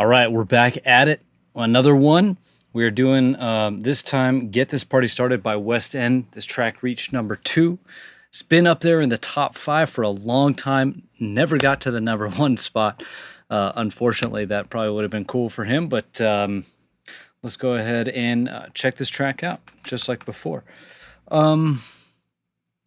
All right, we're back at it. Another one. We are doing this time Get This Party Started by Westend. This track reached number 2. It's been up there in the top 5 for a long time. Never got to the number 1 spot. Unfortunately, that probably would have been cool for him. But let's go ahead and check this track out, just like before.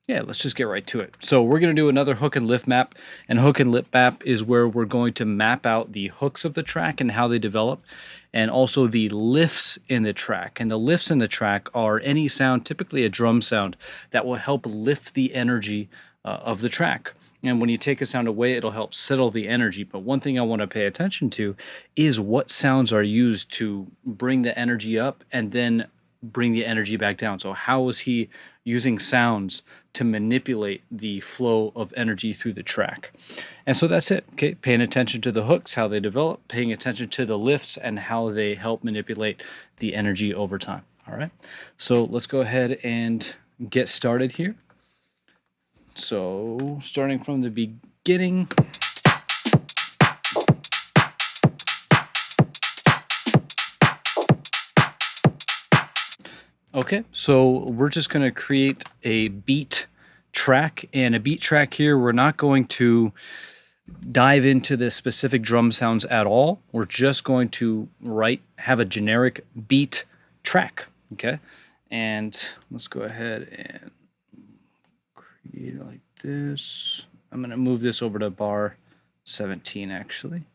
Yeah, let's just get right to it. So we're going to do another hook and lift map, and hook and lift map is where we're going to map out the hooks of the track and how they develop, and also the lifts in the track. And the lifts in the track are any sound, typically a drum sound, that will help lift the energy of the track. And when you take a sound away, it'll help settle the energy. But one thing I want to pay attention to is what sounds are used to bring the energy up and then bring the energy back down. So how is he using sounds to manipulate the flow of energy through the track? And so that's it. Okay, paying attention to the hooks, how they develop, paying attention to the lifts and how they help manipulate the energy over time. All right, so let's go ahead and get started here. So starting from the beginning. Okay, so we're just going to create a beat track, and a beat track here, we're not going to dive into the specific drum sounds at all. We're just going to have a generic beat track, okay? And let's go ahead and create it like this. I'm going to move this over to bar 17, actually.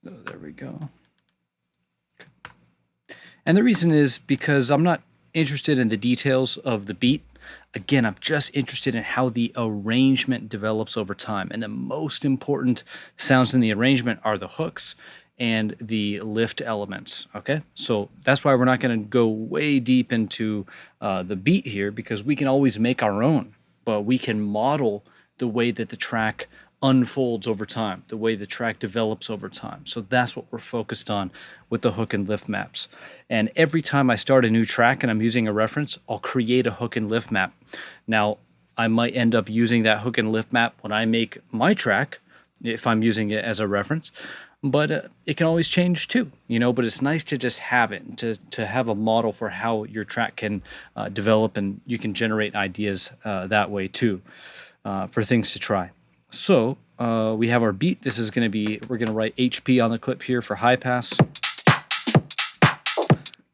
So there we go. Okay. And the reason is because I'm not interested in the details of the beat. Again, I'm just interested in how the arrangement develops over time. And the most important sounds in the arrangement are the hooks and the lift elements, okay? So that's why we're not going to go way deep into the beat here, because we can always make our own, but we can model the way that the track unfolds over time, the way the track develops over time. So that's what we're focused on with the hook and lift maps. And every time I start a new track and I'm using a reference, I'll create a hook and lift map. Now, I might end up using that hook and lift map when I make my track, if I'm using it as a reference, but it can always change too, you know, but it's nice to just have it, to have a model for how your track can develop, and you can generate ideas that way too, for things to try. So we have our beat. This is going to be, we're going to write HP on the clip here for high pass,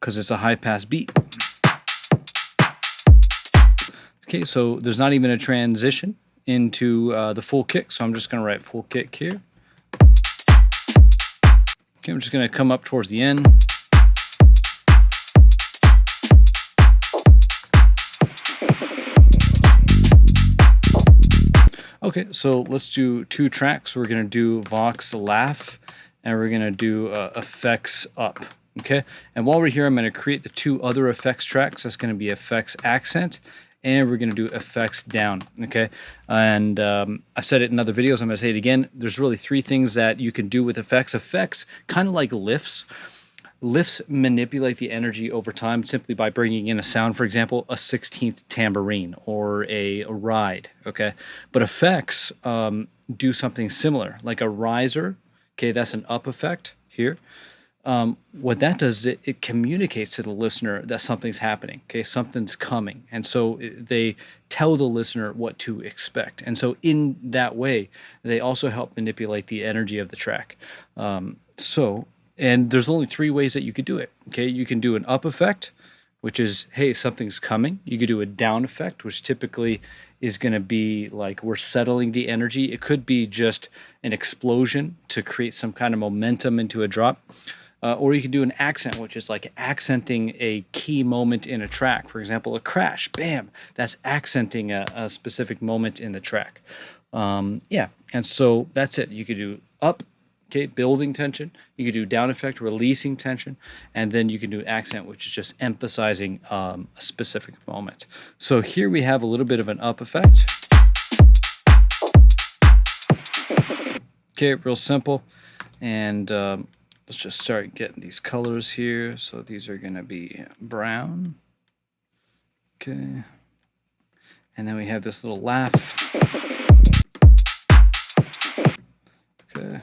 because it's a high pass beat. Okay, so there's not even a transition into the full kick, so I'm just going to write full kick here. Okay, I'm just going to come up towards the end. Okay, so let's do 2 tracks. We're going to do Vox Laugh, and we're going to do Effects Up. Okay, and while we're here, I'm going to create the 2 other effects tracks. That's going to be Effects Accent, and we're going to do Effects Down. Okay, and I've said it in other videos. I'm going to say it again. There's really 3 things that you can do with effects. Effects, kind of like lifts. Lifts manipulate the energy over time simply by bringing in a sound, for example, a 16th tambourine or a ride, okay? But effects do something similar, like a riser, okay, that's an up effect here. What that does is it communicates to the listener that something's happening, okay, something's coming. And so they tell the listener what to expect. And so in that way, they also help manipulate the energy of the track. And there's only 3 ways that you could do it, okay? You can do an up effect, which is, hey, something's coming. You could do a down effect, which typically is going to be like we're settling the energy. It could be just an explosion to create some kind of momentum into a drop. Or you can do an accent, which is like accenting a key moment in a track. For example, a crash, bam, that's accenting a specific moment in the track. Yeah, and so that's it. You could do up, okay, building tension. You can do down effect, releasing tension, and then you can do accent, which is just emphasizing a specific moment. So here we have a little bit of an up effect. Okay, real simple. And let's just start getting these colors here. So these are going to be brown. Okay. And then we have this little laugh. Okay.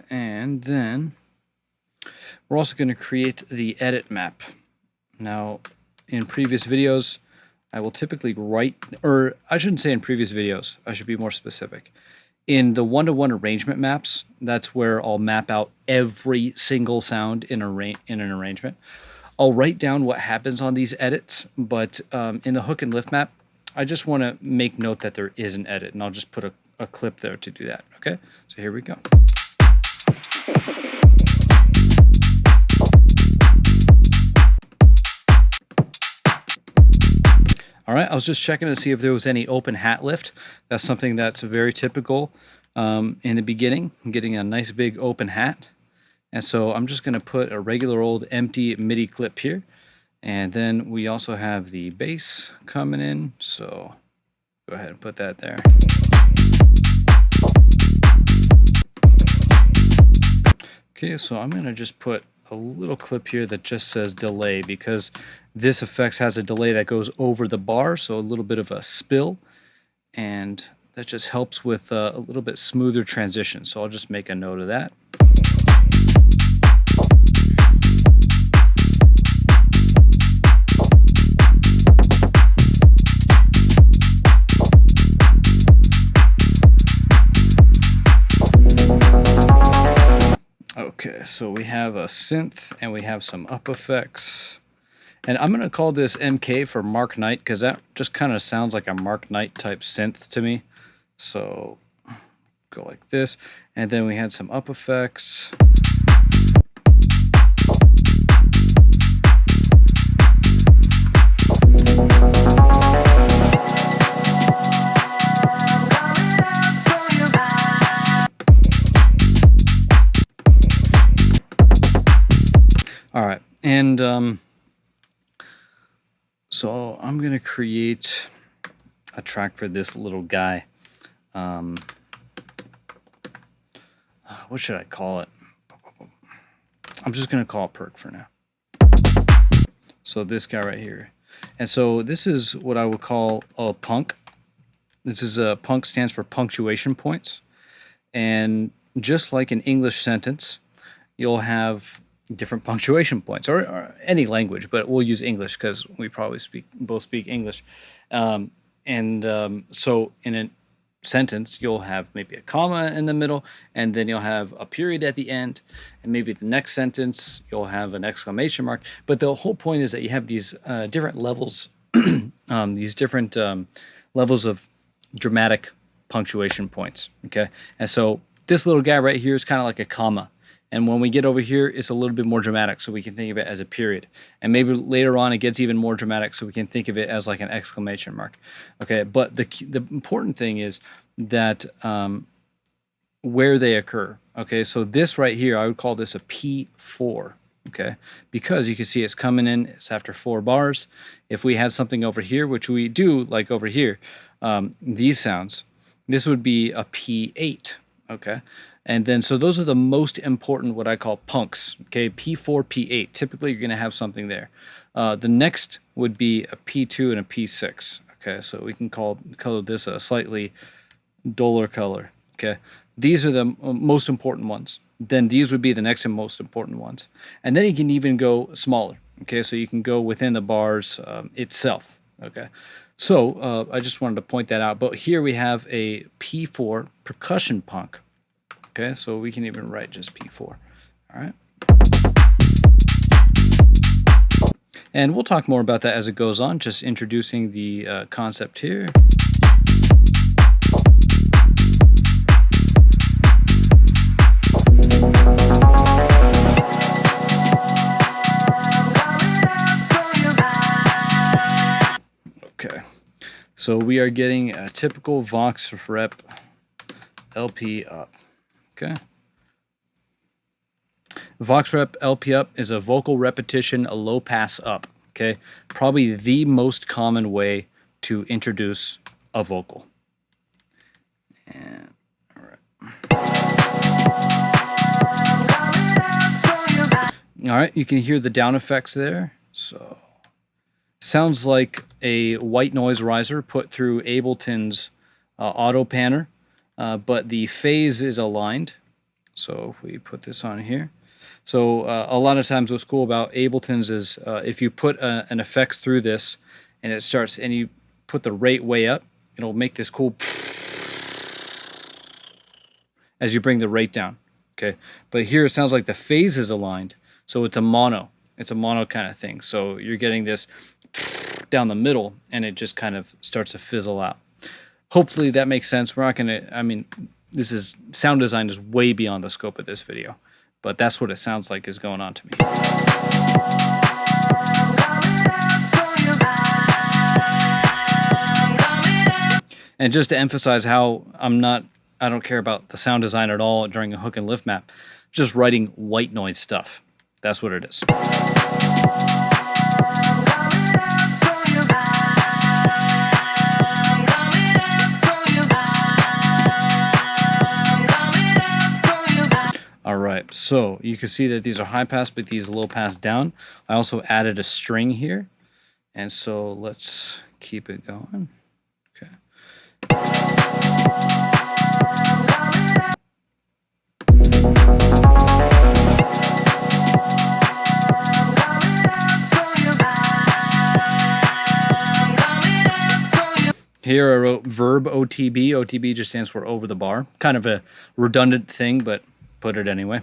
and then we're also going to create the edit map. Now, in previous videos, I will typically write, or I shouldn't say in previous videos, I should be more specific. In the one-to-one arrangement maps, that's where I'll map out every single sound in an arrangement. I'll write down what happens on these edits, but in the hook and lift map, I just want to make note that there is an edit, and I'll just put a clip there to do that, okay? So here we go. All right, I was just checking to see if there was any open hat lift. That's something that's very typical in the beginning, getting a nice big open hat. And so I'm just going to put a regular old empty MIDI clip here. And then we also have the bass coming in. So go ahead and put that there. Okay, so I'm going to just put a little clip here that just says delay, because this effects has a delay that goes over the bar, so a little bit of a spill, and that just helps with a little bit smoother transition. So I'll just make a note of that. Okay, so we have a synth and we have some up effects. And I'm going to call this MK for Mark Knight, because that just kind of sounds like a Mark Knight type synth to me. So go like this. And then we had some up effects. All right, and so I'm going to create a track for this little guy. What should I call it? I'm just going to call it Perk for now. So this guy right here. And so this is what I would call a punk. This is a punk stands for punctuation points. And just like an English sentence, you'll have different punctuation points, or any language, but we'll use English because we probably both speak English. So in a sentence, you'll have maybe a comma in the middle, and then you'll have a period at the end, and maybe the next sentence you'll have an exclamation mark. But the whole point is that you have these different levels, levels of dramatic punctuation points. Okay, and so this little guy right here is kind of like a comma. And when we get over here, it's a little bit more dramatic, so we can think of it as a period. And maybe later on, it gets even more dramatic, so we can think of it as like an exclamation mark. Okay, but the important thing is that where they occur. Okay, so this right here, I would call this a P4. Okay, because you can see it's coming in, it's after 4 bars. If we had something over here, which we do, like over here, these sounds, this would be a P8. Okay. And then, so those are the most important, what I call punks, okay, P4, P8. Typically, you're going to have something there. The next would be a P2 and a P6, okay? So we can color this a slightly duller color, okay? These are the most important ones. Then these would be the next and most important ones. And then you can even go smaller, okay? So you can go within the bars itself, okay? So I just wanted to point that out. But here we have a P4 percussion punk. Okay, so we can even write just P4. All right. And we'll talk more about that as it goes on, just introducing the concept here. Okay, so we are getting a typical Vox Rep LP up. Okay. Vox Rep LP up is a vocal repetition, a low pass up. Okay. Probably the most common way to introduce a vocal. And all right. All right. You can hear the down effects there. So sounds like a white noise riser put through Ableton's auto panner. But the phase is aligned, So if we put this on here. So a lot of times what's cool about Ableton's is if you put an effects through this and it starts, and you put the rate way up, it'll make this cool as you bring the rate down. Okay, but here it sounds like the phase is aligned, so it's a mono. It's a mono kind of thing. So you're getting this down the middle, and it just kind of starts to fizzle out. Hopefully that makes sense. We're not going to, I mean, this is, sound design is way beyond the scope of this video, but that's what it sounds like is going on to me. And just to emphasize how I don't care about the sound design at all during a hook and lift map, just writing white noise stuff. That's what it is. All right, so you can see that these are high pass, but these low pass down. I also added a string here, and so let's keep it going. Okay. Here I wrote verb OTB. OTB just stands for over the bar. Kind of a redundant thing, but put it anyway.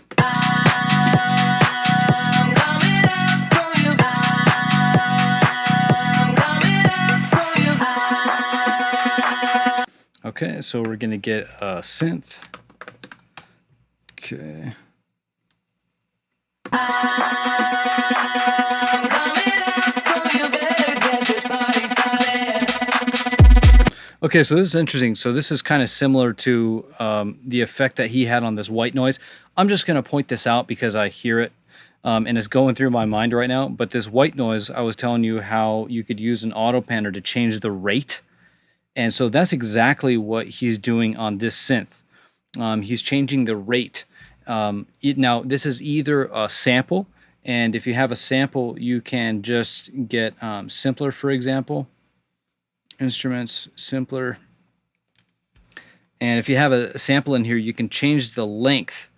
Okay, so we're gonna get a synth. Okay. Okay, so this is interesting. So this is kind of similar to the effect that he had on this white noise. I'm just going to point this out because I hear it and it's going through my mind right now. But this white noise, I was telling you how you could use an auto panner to change the rate. And so that's exactly what he's doing on this synth. He's changing the rate. Now, this is either a sample, and if you have a sample, you can just get simpler, for example. Instruments, simpler. And if you have a sample in here, you can change the length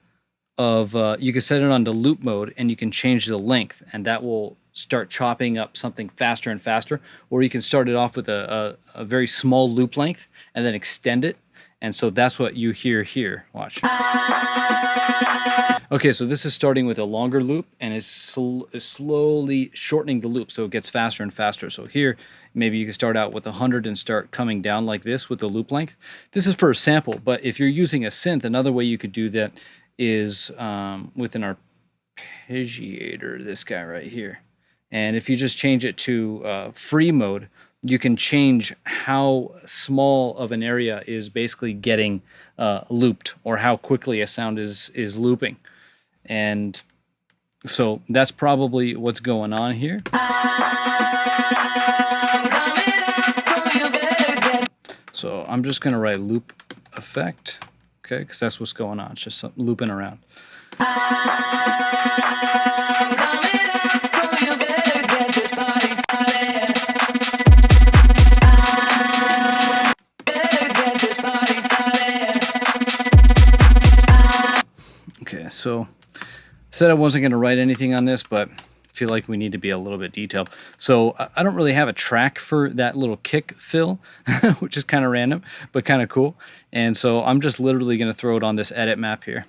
of, you can set it on the loop mode, and you can change the length, and that will start chopping up something faster and faster. Or you can start it off with a very small loop length and then extend it. And so that's what you hear here. Watch. Okay, so this is starting with a longer loop and is slowly shortening the loop, so it gets faster and faster. So here, maybe you can start out with 100 and start coming down like this with the loop length. This is for a sample, but if you're using a synth, another way you could do that is with an arpeggiator, this guy right here. And if you just change it to free mode, you can change how small of an area is basically getting looped, or how quickly a sound is looping. And so that's probably what's going on here. So I'm just going to write loop effect, okay, because that's what's going on. It's just looping around. Okay, so I said I wasn't going to write anything on this, but I feel like we need to be a little bit detailed. So I don't really have a track for that little kick fill, which is kind of random, but kind of cool. And so I'm just literally going to throw it on this edit map here.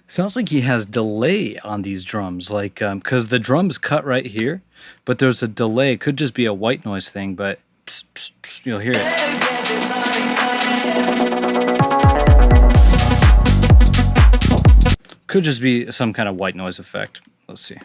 Sounds like he has delay on these drums, like because the drums cut right here, but there's a delay. It could just be a white noise thing, but You'll hear it. Could just be some kind of white noise effect. Let's see.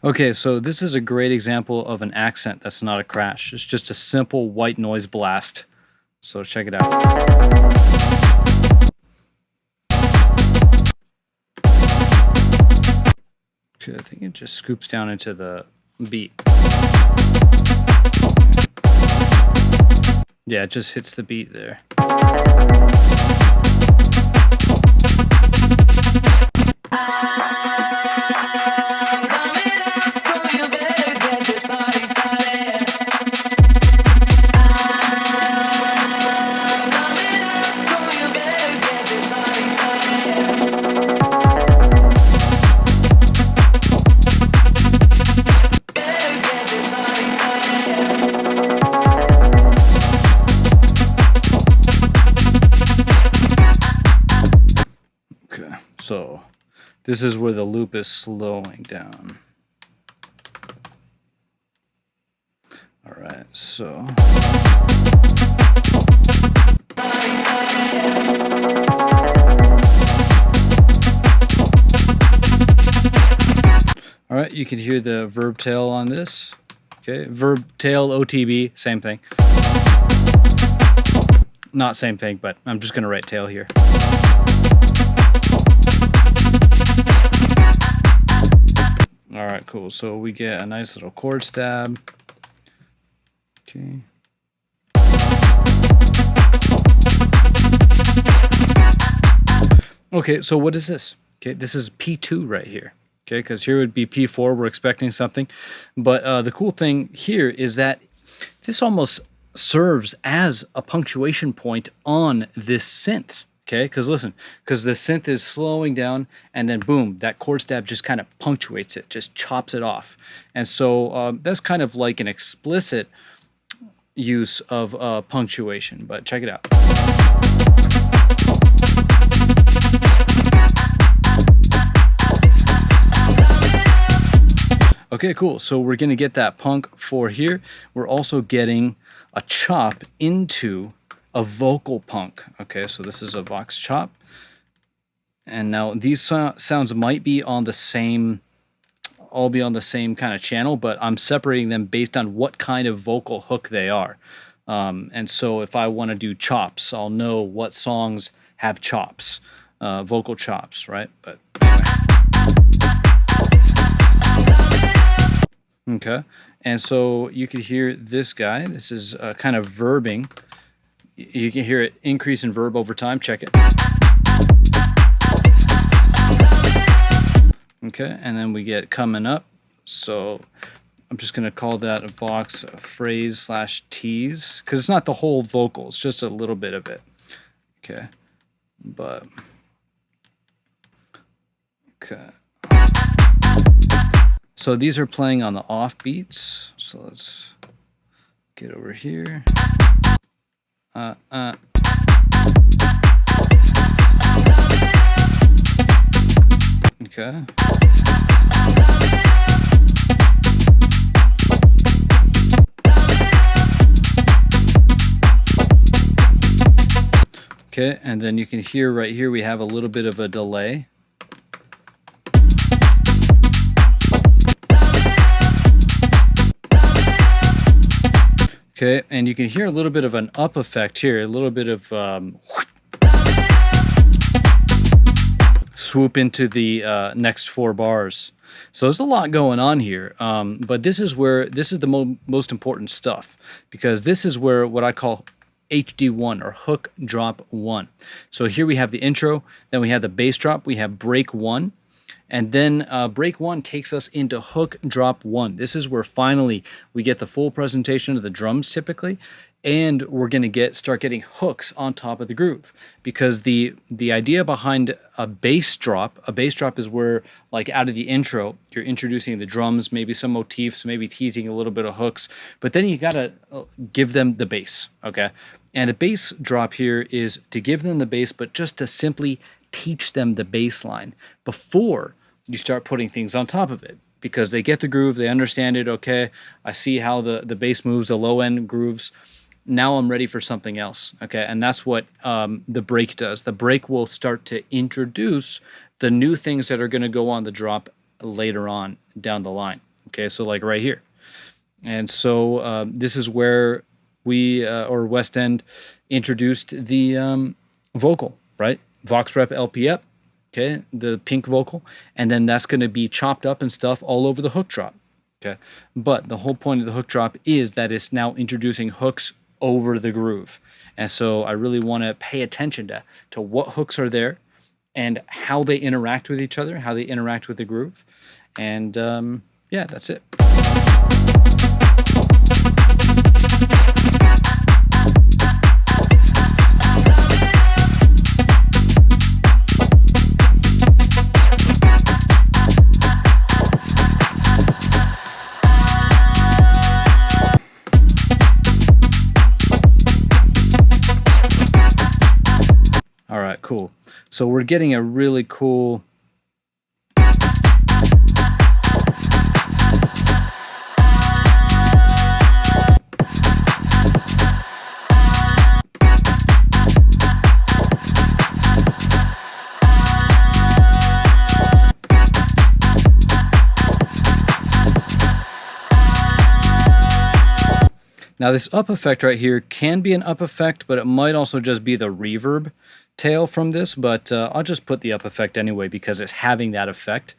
Okay, so this is a great example of an accent that's not a crash. It's just a simple white noise blast. So check it out. Okay, I think it just scoops down into the beat. Yeah, it just hits the beat there. So this is where the loop is slowing down. All right, so. All right, you can hear the verb tail on this. Okay, verb tail, OTB, same thing. Not same thing, but I'm just gonna write tail here. All right, cool. So we get a nice little chord stab. Okay. Okay, so what is this? Okay, this is P2 right here. Okay, because here would be P4. We're expecting something. But the cool thing here is that this almost serves as a punctuation point on this synth. Okay, because listen, because the synth is slowing down, and then boom, that chord stab just kind of punctuates it, just chops it off. And so that's kind of like an explicit use of punctuation, but check it out. Okay, cool. So we're going to get that punk for here. We're also getting a chop into a vocal punk. Okay, so this is a vox chop. And now these sounds might be on the same, all be on the same kind of channel, but I'm separating them based on what kind of vocal hook they are. And so if I want to do chops, I'll know what songs have chops, vocal chops, right? But okay, and so you can hear this guy. This is kind of verbing. You can hear it increase in verb over time. Check it. Okay, and then we get coming up. So I'm just going to call that a vox phrase slash tease, because it's not the whole vocal. It's just a little bit of it. Okay, but okay. So these are playing on the off beats. So let's get over here. Okay. Okay, and then you can hear right here we have a little bit of a delay. Okay, and you can hear a little bit of an up effect here, a little bit of swoop into the next 4 bars. So there's a lot going on here, but this is the most important stuff, because this is where what I call HD1 or hook drop 1. So here we have the intro, then we have the bass drop, we have break 1, And then break 1 takes us into hook drop 1. This is where finally we get the full presentation of the drums typically, and we're going to start getting hooks on top of the groove, because the idea behind a bass drop is where, like, out of the intro, you're introducing the drums, maybe some motifs, maybe teasing a little bit of hooks, but then you got to give them the bass, okay? And the bass drop here is to give them the bass, but just to simply teach them the bass line before you start putting things on top of it, because they get the groove, they understand it. Okay, I see how the bass moves, the low end grooves. Now I'm ready for something else. Okay, and that's what the break does. The break will start to introduce the new things that are going to go on the drop later on down the line. Okay, so like right here. And so this is where we, or Westend, introduced the vocal, right? Vox Rep LP up, okay, the pink vocal, and then that's going to be chopped up and stuff all over the hook drop, okay? But the whole point of the hook drop is that it's now introducing hooks over the groove. And so I really want to pay attention to what hooks are there and how they interact with each other, how they interact with the groove. And yeah, that's it. All right, cool. So we're getting a really cool now this up effect right here can be an up effect, but it might also just be the reverb tail from this, but I'll just put the up effect anyway because it's having that effect.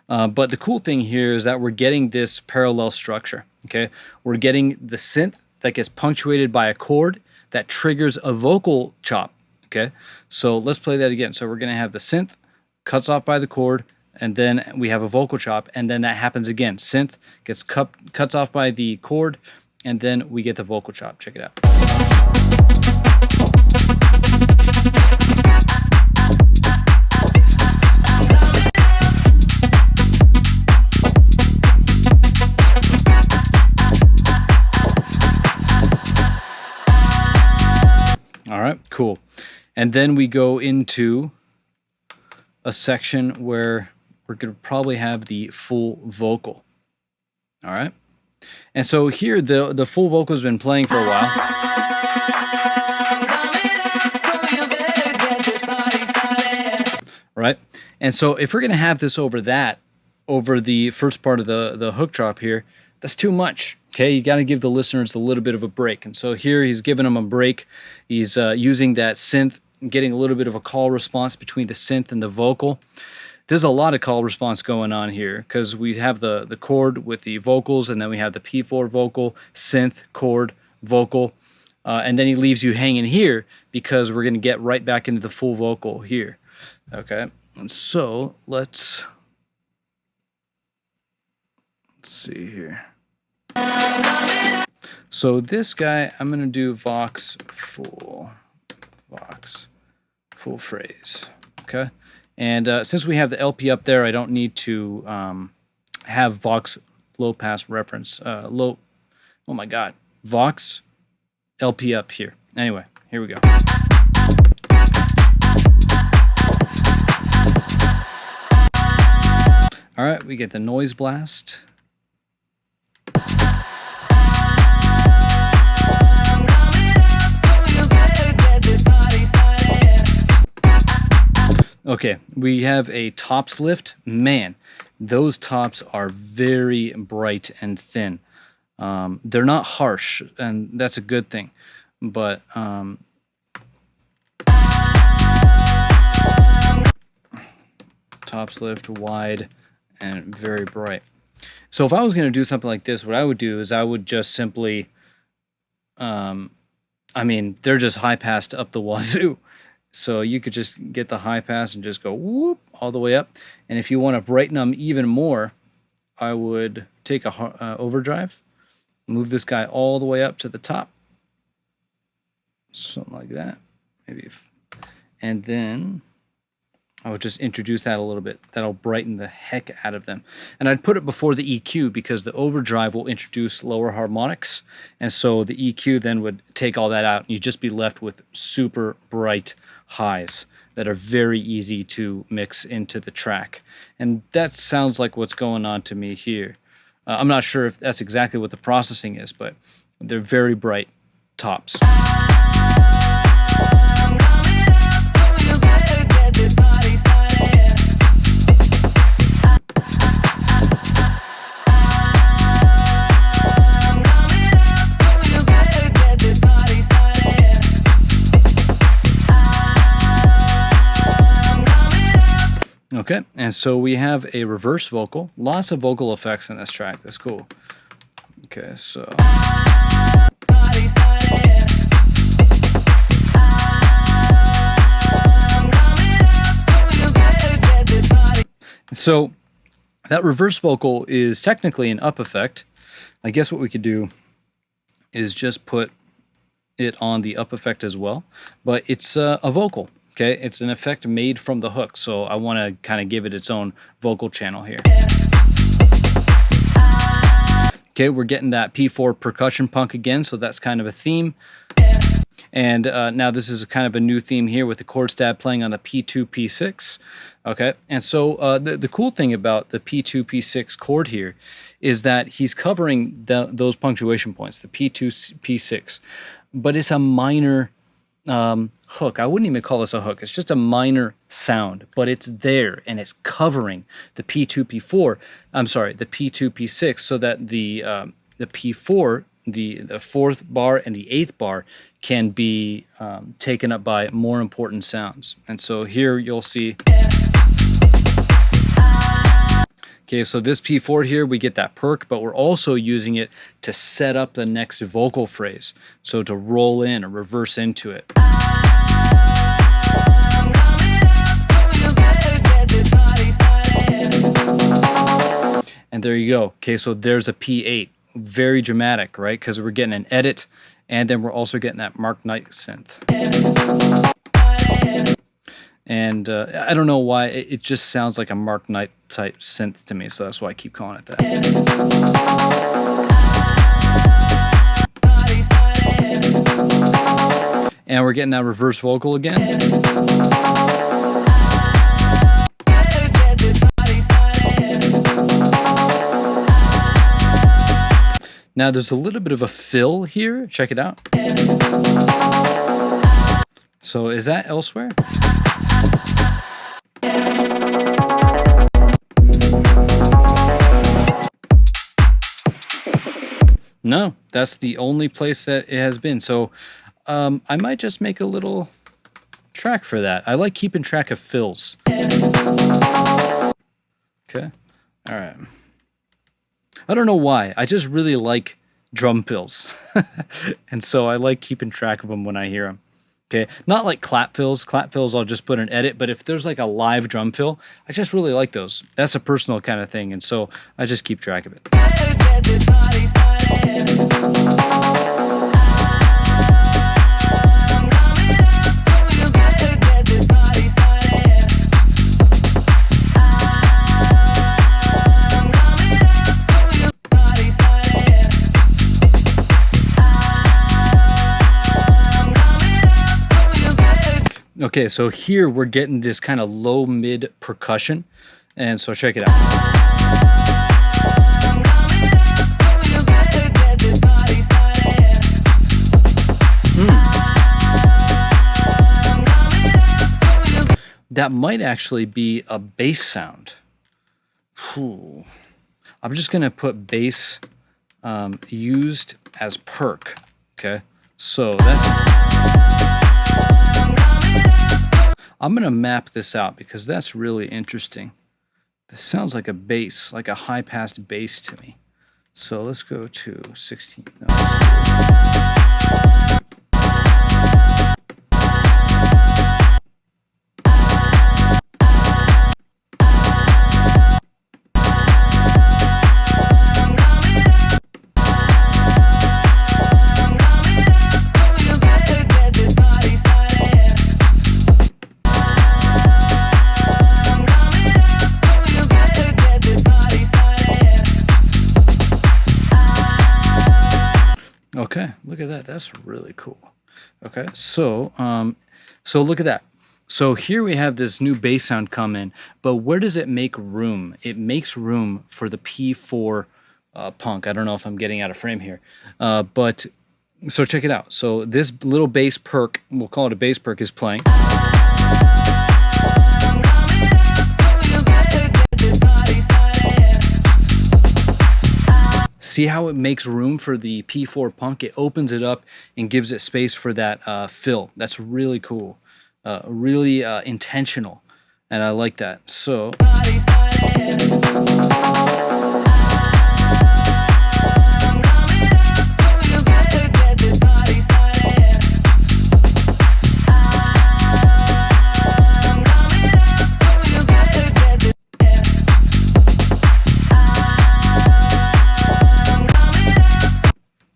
But the cool thing here is that we're getting this parallel structure, okay? We're getting the synth that gets punctuated by a chord that triggers a vocal chop, okay? So let's play that again. So we're gonna have the synth, cuts off by the chord, and then we have a vocal chop, and then that happens again. Synth gets cuts off by the chord, and then we get the vocal chop. Check it out. All right, cool. And then we go into a section where we're going to probably have the full vocal. All right. And so here the full vocal has been playing for a while. Right? And so if we're going to have this over the first part of the hook drop here, that's too much. Okay, you got to give the listeners a little bit of a break. And so here he's giving them a break. He's using that synth, getting a little bit of a call response between the synth and the vocal. There's a lot of call response going on here because we have the chord with the vocals, and then we have the P4 vocal, synth, chord, vocal, and then he leaves you hanging here because we're going to get right back into the full vocal here. Okay, and so let's see here. So this guy, I'm going to do Vox full phrase, okay? And since we have the LP up there, I don't need to have Vox low pass reference, oh my God, Vox LP up here. Anyway, here we go. All right, we get the noise blast. Okay, we have a tops lift. Man, those tops are very bright and thin. They're not harsh, and that's a good thing. But tops lift, wide, and very bright. So if I was going to do something like this, what I would do is I would just simply, I mean, they're just high passed up the wazoo. So you could just get the high pass and just go whoop all the way up. And if you want to brighten them even more, I would take a overdrive, move this guy all the way up to the top. Something like that. Maybe and then I would just introduce that a little bit. That'll brighten the heck out of them. And I'd put it before the EQ because the overdrive will introduce lower harmonics. And so the EQ then would take all that out and you'd just be left with super bright highs that are very easy to mix into the track. And that sounds like what's going on to me here. I'm not sure if that's exactly what the processing is, but they're very bright tops. Okay, and so we have a reverse vocal. Lots of vocal effects in this track. That's cool. Okay, so. So that reverse vocal is technically an up effect. I guess what we could do is just put it on the up effect as well, but it's a vocal. Okay, it's an effect made from the hook, so I want to kind of give it its own vocal channel here. Okay, we're getting that P4 percussion punk again, so that's kind of a theme. And now this is kind of a new theme here with the chord stab playing on the P2, P6. Okay, and so the cool thing about the P2, P6 chord here is that he's covering those punctuation points, the P2, P6, but it's a minor hook. I wouldn't even call this a hook. It's just a minor sound, but it's there and it's covering the P2, P4. I'm sorry, the P2, P6, so that the P4, the fourth bar and the eighth bar can be taken up by more important sounds. And so here you'll see. Okay, so this P4 here, we get that perk, but we're also using it to set up the next vocal phrase. So to roll in or reverse into it. And there you go. Okay, so there's a P8. Very dramatic, right? Because we're getting an edit, and then we're also getting that Mark Knight synth. And I don't know why, it just sounds like a Mark Knight type synth to me, so that's why I keep calling it that. And we're getting that reverse vocal again. Now there's a little bit of a fill here. Check it out. So is that elsewhere? No, that's the only place that it has been. So I might just make a little track for that. I like keeping track of fills. Okay, all right. I don't know why. I just really like drum fills. And so I like keeping track of them when I hear them. Okay, not like clap fills. Clap fills I'll just put an edit, but if there's like a live drum fill, I just really like those. That's a personal kind of thing, and so I just keep track of it. Okay, so here we're getting this kind of low-mid percussion, and so check it out. That might actually be a bass sound. Whew. I'm just going to put bass used as perk, okay? So that's... I'm going to map this out because that's really interesting. This sounds like a bass, like a high-passed bass to me. So let's go to 16 notes. Okay, look at that. That's really cool. Okay, so look at that. So here we have this new bass sound come in, but where does it make room? It makes room for the P4 punk. I don't know if I'm getting out of frame here, but so check it out. So this little bass perk, we'll call it a bass perk, is playing. See how it makes room for the P4 punk? It opens it up and gives it space for that fill. That's really cool, really intentional, and I like that. So.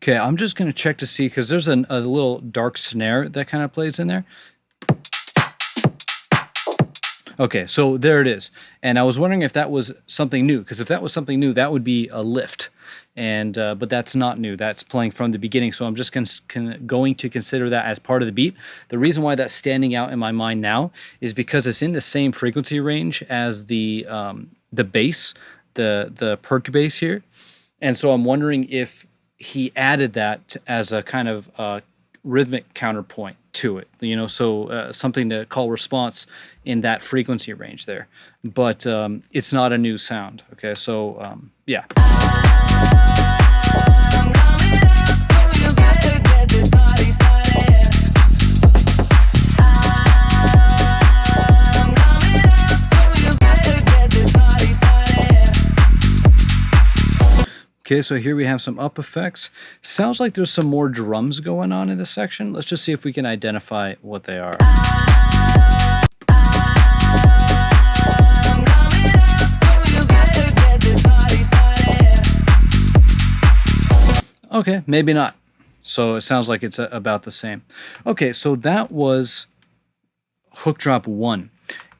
Okay, I'm just going to check to see, because there's a little dark snare that kind of plays in there. Okay, so there it is. And I was wondering if that was something new, because if that was something new, that would be a lift. And but that's not new. That's playing from the beginning. So I'm just going to consider that as part of the beat. The reason why that's standing out in my mind now is because it's in the same frequency range as the bass, the perk bass here. And so I'm wondering if he added that as a kind of rhythmic counterpoint to it, you know, so something to call response in that frequency range there. But it's not a new sound. Okay, so yeah. Okay, so here we have some up effects. Sounds like there's some more drums going on in this section. Let's just see if we can identify what they are. Okay, maybe not. So it sounds like it's about the same. Okay, so that was hook drop 1.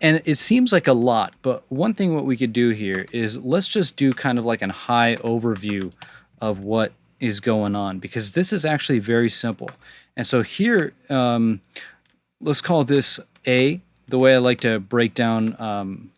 And it seems like a lot, but one thing what we could do here is let's just do kind of like a high overview of what is going on, because this is actually very simple. And so here, let's call this A. The way I like to break down,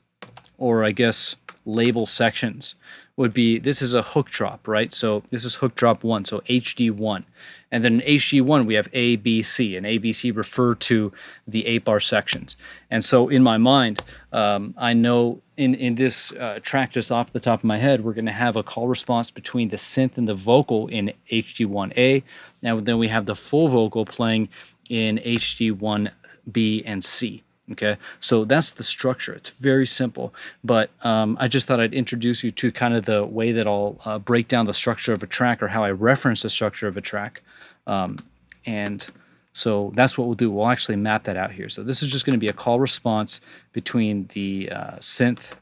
or I guess label sections, would be, this is a hook drop, right? So this is hook drop 1, so HD1. And then in HD1, we have A, B, C, and A, B, C refer to the 8-bar sections. And so in my mind, I know in this track, just off the top of my head, we're going to have a call response between the synth and the vocal in HD1A. Now then we have the full vocal playing in HD1B and C. Okay, so that's the structure. It's very simple, but I just thought I'd introduce you to kind of the way that I'll break down the structure of a track, or how I reference the structure of a track. And so that's what we'll do. We'll actually map that out here. So this is just going to be a call response between the synth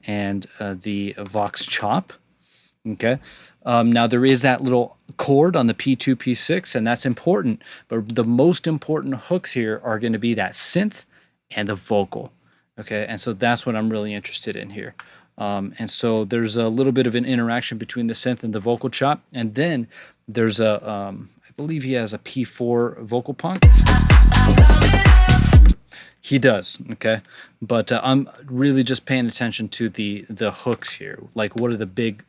and the Vox chop. Okay. Now there is that little chord on the P2, P6, and that's important. But the most important hooks here are going to be that synth and the vocal. Okay, and so that's what I'm really interested in here. And so there's a little bit of an interaction between the synth and the vocal chop, and then there's a, I believe he has a P4 vocal punk. He does, okay, but I'm really just paying attention to the hooks here. Like, what are the big,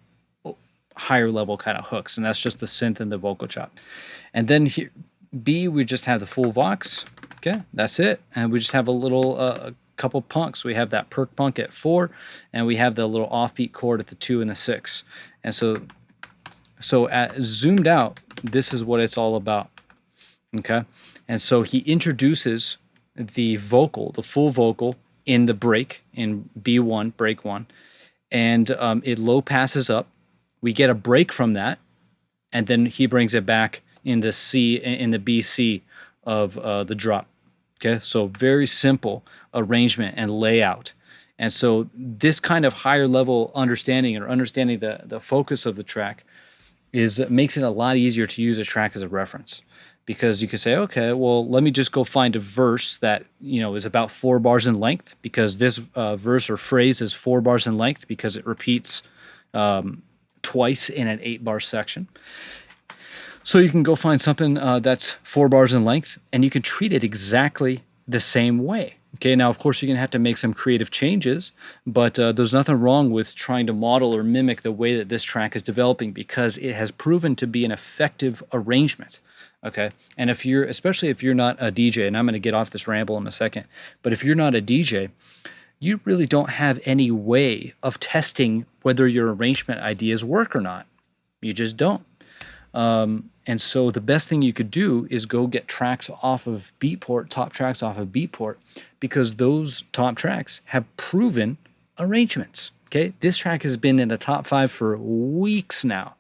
higher level kind of hooks, and that's just the synth and the vocal chop. And then here, B, we just have the full Vox. Okay, that's it. And we just have a little couple punks. We have that perk punk at 4, and we have the little offbeat chord at the 2 and the 6. And so zoomed out, this is what it's all about. Okay, and so he introduces the vocal, the full vocal, in the break, in B1, break 1, and it low passes up. We get a break from that, and then he brings it back in the C, in the BC of the drop. Okay, so very simple arrangement and layout. And so this kind of higher level understanding, or understanding the focus of the track, makes it a lot easier to use a track as a reference. Because you can say, okay, well, let me just go find a verse that, you know, is about 4 bars in length, because this verse or phrase is 4 bars in length because it repeats twice in an 8-bar section. So you can go find something that's 4 bars in length, and you can treat it exactly the same way. Okay, now of course you're gonna have to make some creative changes, but there's nothing wrong with trying to model or mimic the way that this track is developing, because it has proven to be an effective arrangement. Okay, and especially if you're not a DJ, and I'm gonna get off this ramble in a second, but if you're not a DJ, you really don't have any way of testing whether your arrangement ideas work or not. You just don't. And so the best thing you could do is go get tracks off of Beatport, top tracks off of Beatport, because those top tracks have proven arrangements. Okay, this track has been in the top 5 for weeks now,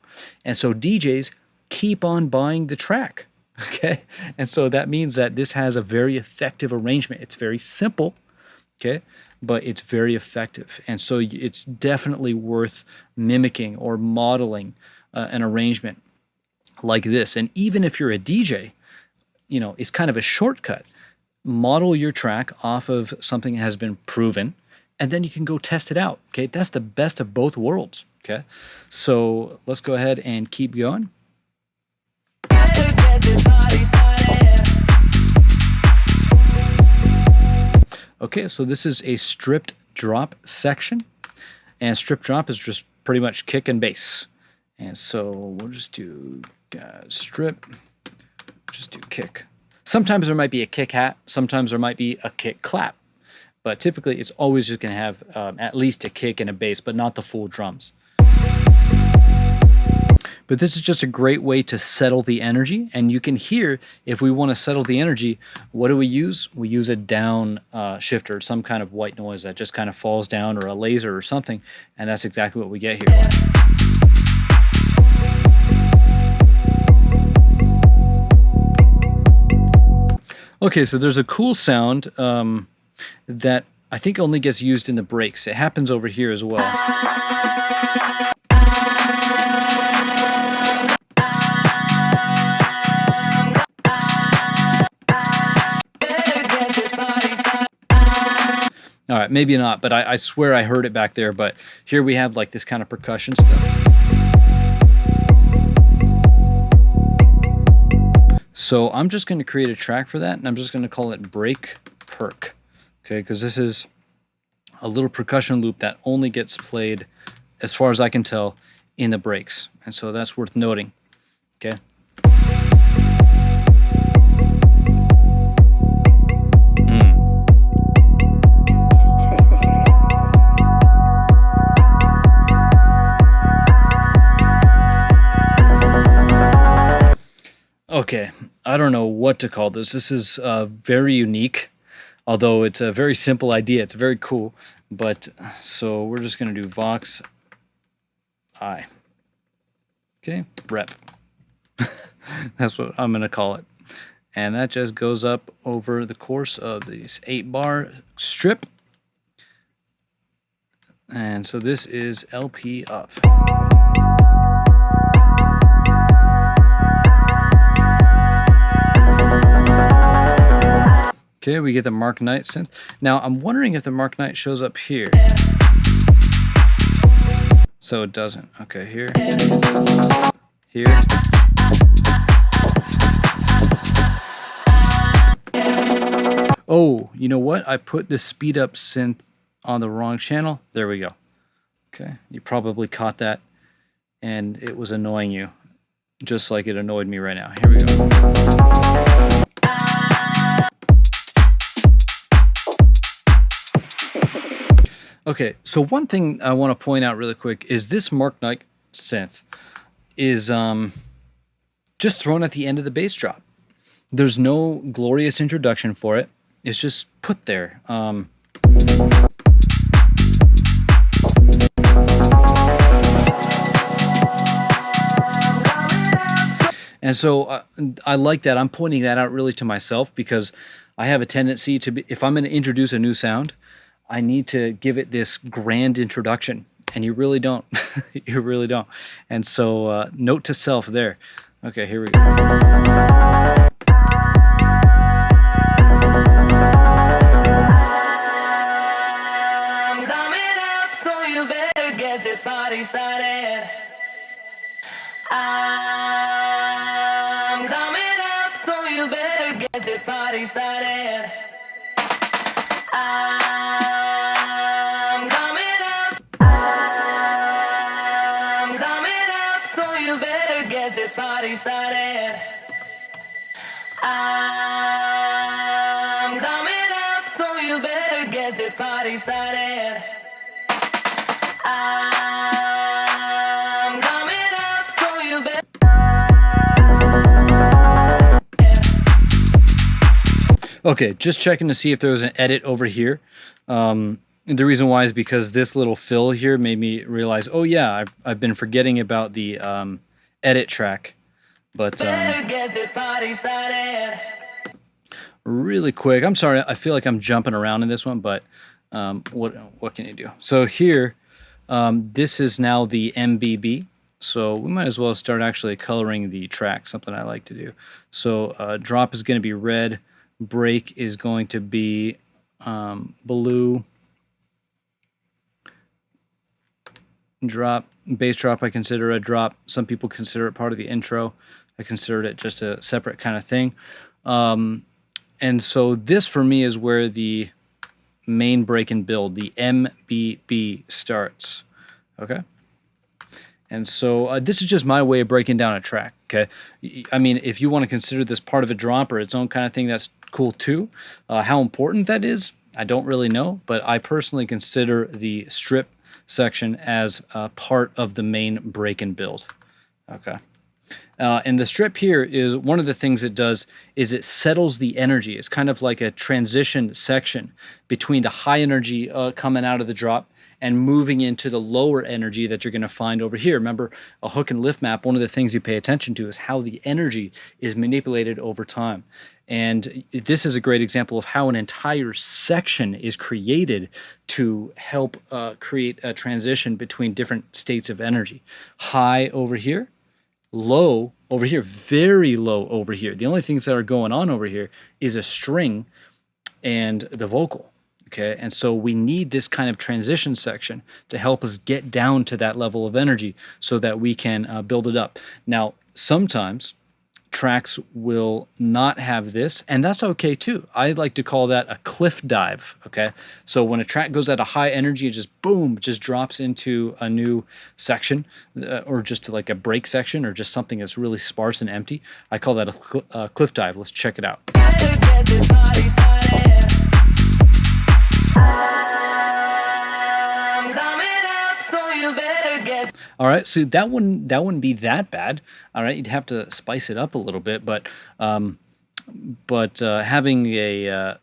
and so DJs keep on buying the track. Okay, and so that means that this has a very effective arrangement. It's very simple, okay, but it's very effective, and so it's definitely worth mimicking or modeling an arrangement like this. And even if you're a DJ, it's kind of a shortcut. Model your track off of something that has been proven, and then you can go test it out. Okay, that's the best of both worlds. Okay, so let's go ahead and keep going. Okay, so this is a stripped drop section, and stripped drop is just pretty much kick and bass. And so we'll just do strip, just do kick. Sometimes there might be a kick hat, sometimes there might be a kick clap, but typically it's always just going to have at least a kick and a bass, but not the full drums. But this is just a great way to settle the energy, and you can hear, if we want to settle the energy, what do we use? We use a down shifter, some kind of white noise that just kind of falls down, or a laser or something, and that's exactly what we get here. Okay, so there's a cool sound that I think only gets used in the breaks. It happens over here as well. All right, maybe not, but I swear I heard it back there. But here we have like this kind of percussion stuff. So I'm just going to create a track for that, and I'm just going to call it break perk. Okay, because this is a little percussion loop that only gets played, as far as I can tell, in the breaks. And so that's worth noting. Okay. Okay, I don't know what to call this. This is very unique, although it's a very simple idea. It's very cool. But so we're just going to do Vox I. Okay, rep. That's what I'm going to call it. And that just goes up over the course of these 8-bar strip. And so this is LP up. Okay, we get the Mark Knight synth. Now, I'm wondering if the Mark Knight shows up here. So it doesn't. Okay, here. Here. Oh, you know what? I put the speed up synth on the wrong channel. There we go. Okay, you probably caught that, and it was annoying you, just like it annoyed me right now. Here we go. Okay, so one thing I want to point out really quick is this Mark Knight synth is just thrown at the end of the bass drop. There's no glorious introduction for it. It's just put there. And so I like that. I'm pointing that out really to myself, because I have a tendency to be, if I'm going to introduce a new sound, I need to give it this grand introduction, and you really don't. You really don't. And so note to self there. Okay, here we go. you better get this party started. I'm coming up. I'm coming up, so you better get this party started. I'm coming up, so you better get this party started. I'm coming up, so you better. Okay, just checking to see if there was an edit over here. The reason why is because this little fill here made me realize, oh yeah, I've been forgetting about the edit track. But Get this party started. really quick, I'm sorry, I feel like I'm jumping around in this one, but what can you do? So here, this is now the MBB. So we might as well start actually coloring the track, something I like to do. So drop is going to be red, break is going to be blue, drop, bass drop I consider a drop. Some people consider it part of the intro. I considered it just a separate kind of thing. And so this for me is where the main break and build, the MBB, starts. Okay. And so this is just my way of breaking down a track. Okay. I mean, if you want to consider this part of a drop or its own kind of thing, that's cool too. How important that is, I don't really know, but I personally consider the strip section as part of the main break and build. Okay. And the strip here is one of the things it does is it settles the energy. It's kind of like a transition section between the high energy coming out of the drop and moving into the lower energy that you're going to find over here. Remember, a hook and lift map, one of the things you pay attention to is how the energy is manipulated over time. And this is a great example of how an entire section is created to help create a transition between different states of energy. High over here, low over here, very low over here. The only things that are going on over here is a string and the vocal. Okay, and so we need this kind of transition section to help us get down to that level of energy so that we can build it up. Now, sometimes tracks will not have this, and that's okay too. I like to call that a cliff dive. Okay, so when a track goes at a high energy, it just boom, just drops into a new section, or just like a break section, or just something that's really sparse and empty. I call that a cliff dive. Let's check it out. All right, so that wouldn't be that bad. All right, you'd have to spice it up a little bit, but having a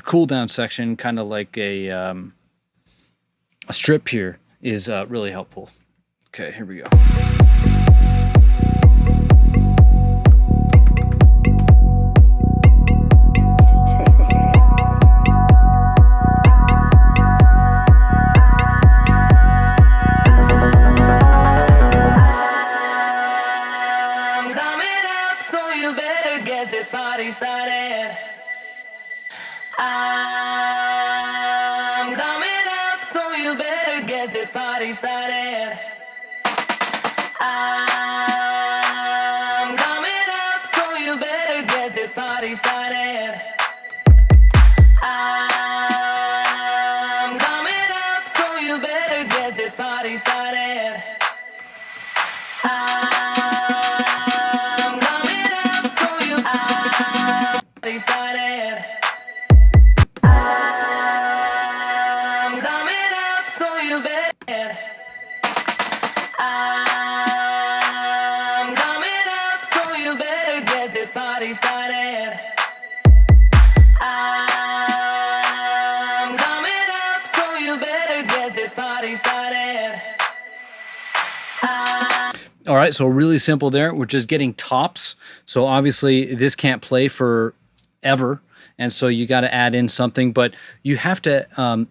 cool down section, kind of like a strip here, is really helpful. Okay, here we go. I'm coming up, so you better get this party started. I'm coming up, so you better get this party started. I'm coming up, so you better get this party started. I'm coming up, so you party started. Party started. I'm coming up, so you better get this party started. All right, so really simple there. We're just getting tops. So obviously this can't play forever, and so you got to add in something. But you have to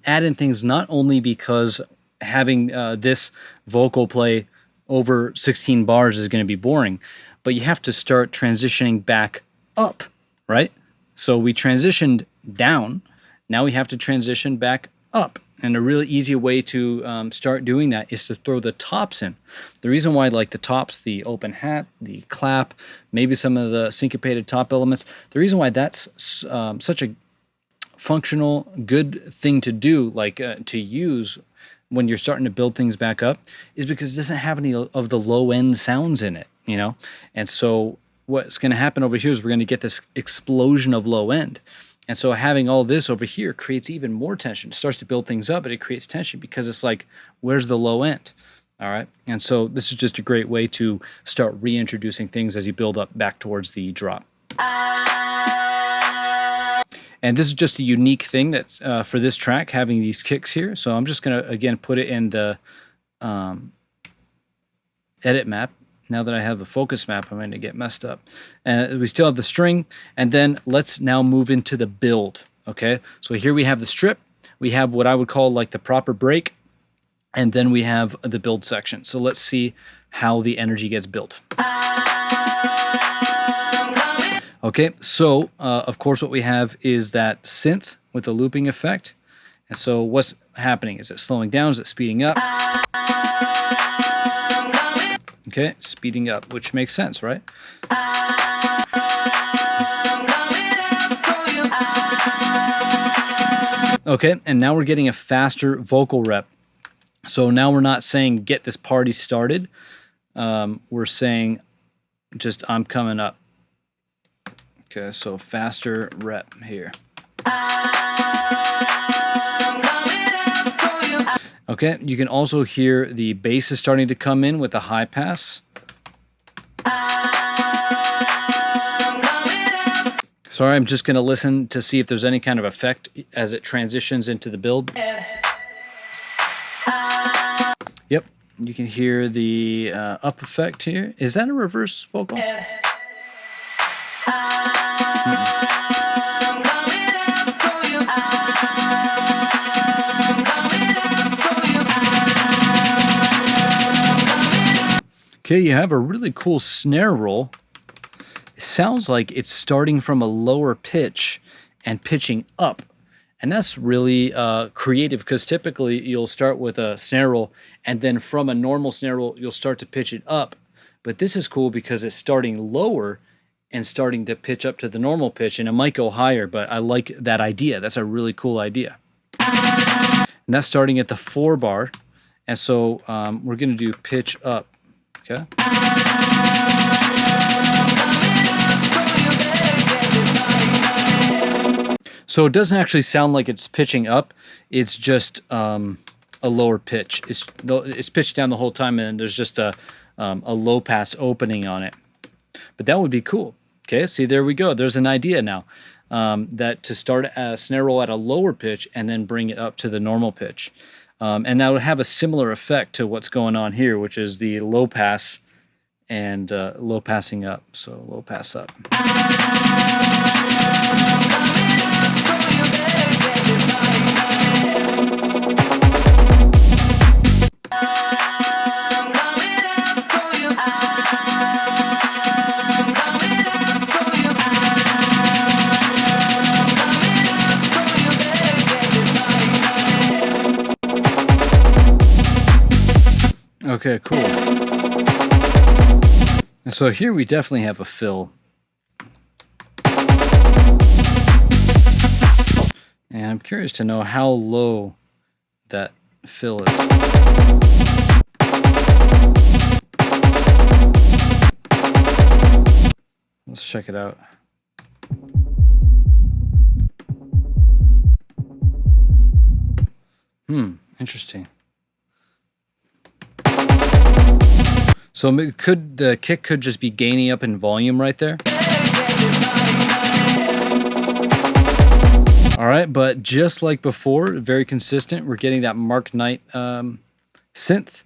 add in things not only because having this vocal play over 16 bars is going to be boring, but you have to start transitioning back up, right? So we transitioned down. Now we have to transition back up. And a really easy way to start doing that is to throw the tops in. The reason why I like the tops, the open hat, the clap, maybe some of the syncopated top elements, the reason why that's such a functional, good thing to do, like to use when you're starting to build things back up, is because it doesn't have any of the low end sounds in it, you know? And so what's going to happen over here is we're going to get this explosion of low end. And so having all this over here creates even more tension. It starts to build things up, but it creates tension because it's like, where's the low end? All right. And so this is just a great way to start reintroducing things as you build up back towards the drop. And this is just a unique thing that's for this track, having these kicks here. So I'm just going to, again, put it in the edit map. Now that I have the focus map, I'm going to get messed up. And we still have the string. And then let's now move into the build. Okay, so here we have the strip. We have what I would call like the proper break. And then we have the build section. So let's see how the energy gets built. Okay, so of course what we have is that synth with the looping effect. And so what's happening? Is it slowing down? Is it speeding up? Okay, speeding up, which makes sense, right? Okay, and now we're getting a faster vocal rep. So now we're not saying get this party started. We're saying just I'm coming up. Okay, so faster rep here. Okay, you can also hear the bass is starting to come in with the high pass. Sorry, I'm just going to listen to see if there's any kind of effect as it transitions into the build. Yep, you can hear the up effect here. Is that a reverse vocal? Okay, you have a really cool snare roll. It sounds like it's starting from a lower pitch and pitching up. And that's really creative because typically you'll start with a snare roll and then from a normal snare roll, you'll start to pitch it up. But this is cool because it's starting lower and starting to pitch up to the normal pitch, and it might go higher, but I like that idea. That's a really cool idea. And that's starting at the 4 bar. And so we're going to do pitch up. Okay. So it doesn't actually sound like it's pitching up. It's just a lower pitch. It's pitched down the whole time, and there's just a low pass opening on it. But that would be cool. Okay, see, there we go. There's an idea now that to start a snare roll at a lower pitch and then bring it up to the normal pitch. And that would have a similar effect to what's going on here, which is the low pass and low passing up. So low pass up. Okay, cool. And so here we definitely have a fill. And I'm curious to know how low that fill is. Let's check it out. Interesting. So the kick could just be gaining up in volume right there. All right, but just like before, very consistent. We're getting that Mark Knight synth.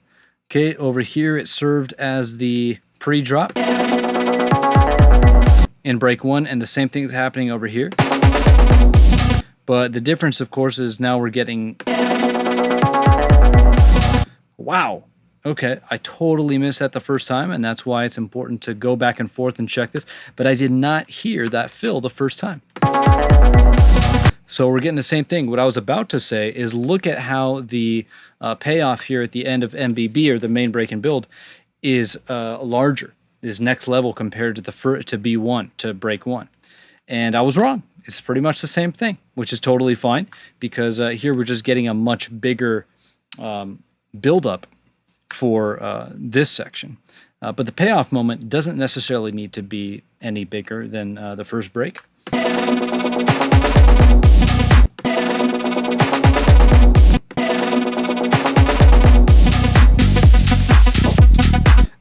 Okay, over here it served as the pre-drop in break 1, and the same thing is happening over here. But the difference, of course, is now we're getting... Wow. Okay, I totally missed that the first time, and that's why it's important to go back and forth and check this. But I did not hear that fill the first time. So we're getting the same thing. What I was about to say is look at how the payoff here at the end of MBB, or the main break and build, is larger, is next level compared to the to B1, to break 1. And I was wrong. It's pretty much the same thing, which is totally fine, because here we're just getting a much bigger buildup for this section. But the payoff moment doesn't necessarily need to be any bigger than the first break.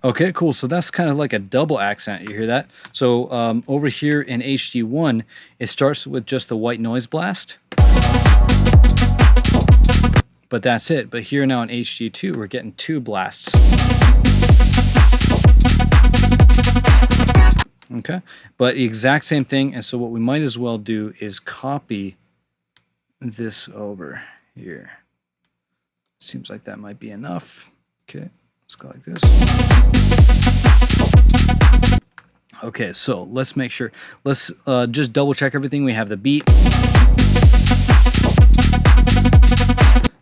Okay, cool. So that's kind of like a double accent. You hear that? So over here in HD1, it starts with just the white noise blast. But that's it. But here now in HD2, we're getting 2 blasts. Okay, but the exact same thing. And so what we might as well do is copy this over here. Seems like that might be enough. Okay, let's go like this. Okay, so let's make sure. Let's just double check everything. We have the beat.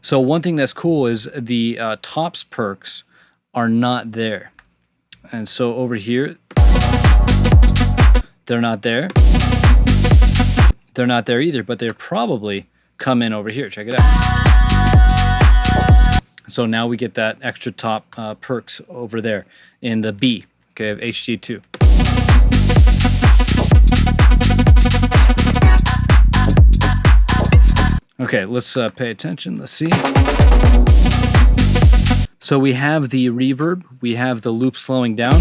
So one thing that's cool is the tops perks are not there. And so over here, they're not there. They're not there either, but they're probably come in over here. Check it out. So now we get that extra top perks over there in the B, okay, of HD2. Okay, let's pay attention. Let's see. So we have the reverb. We have the loop slowing down.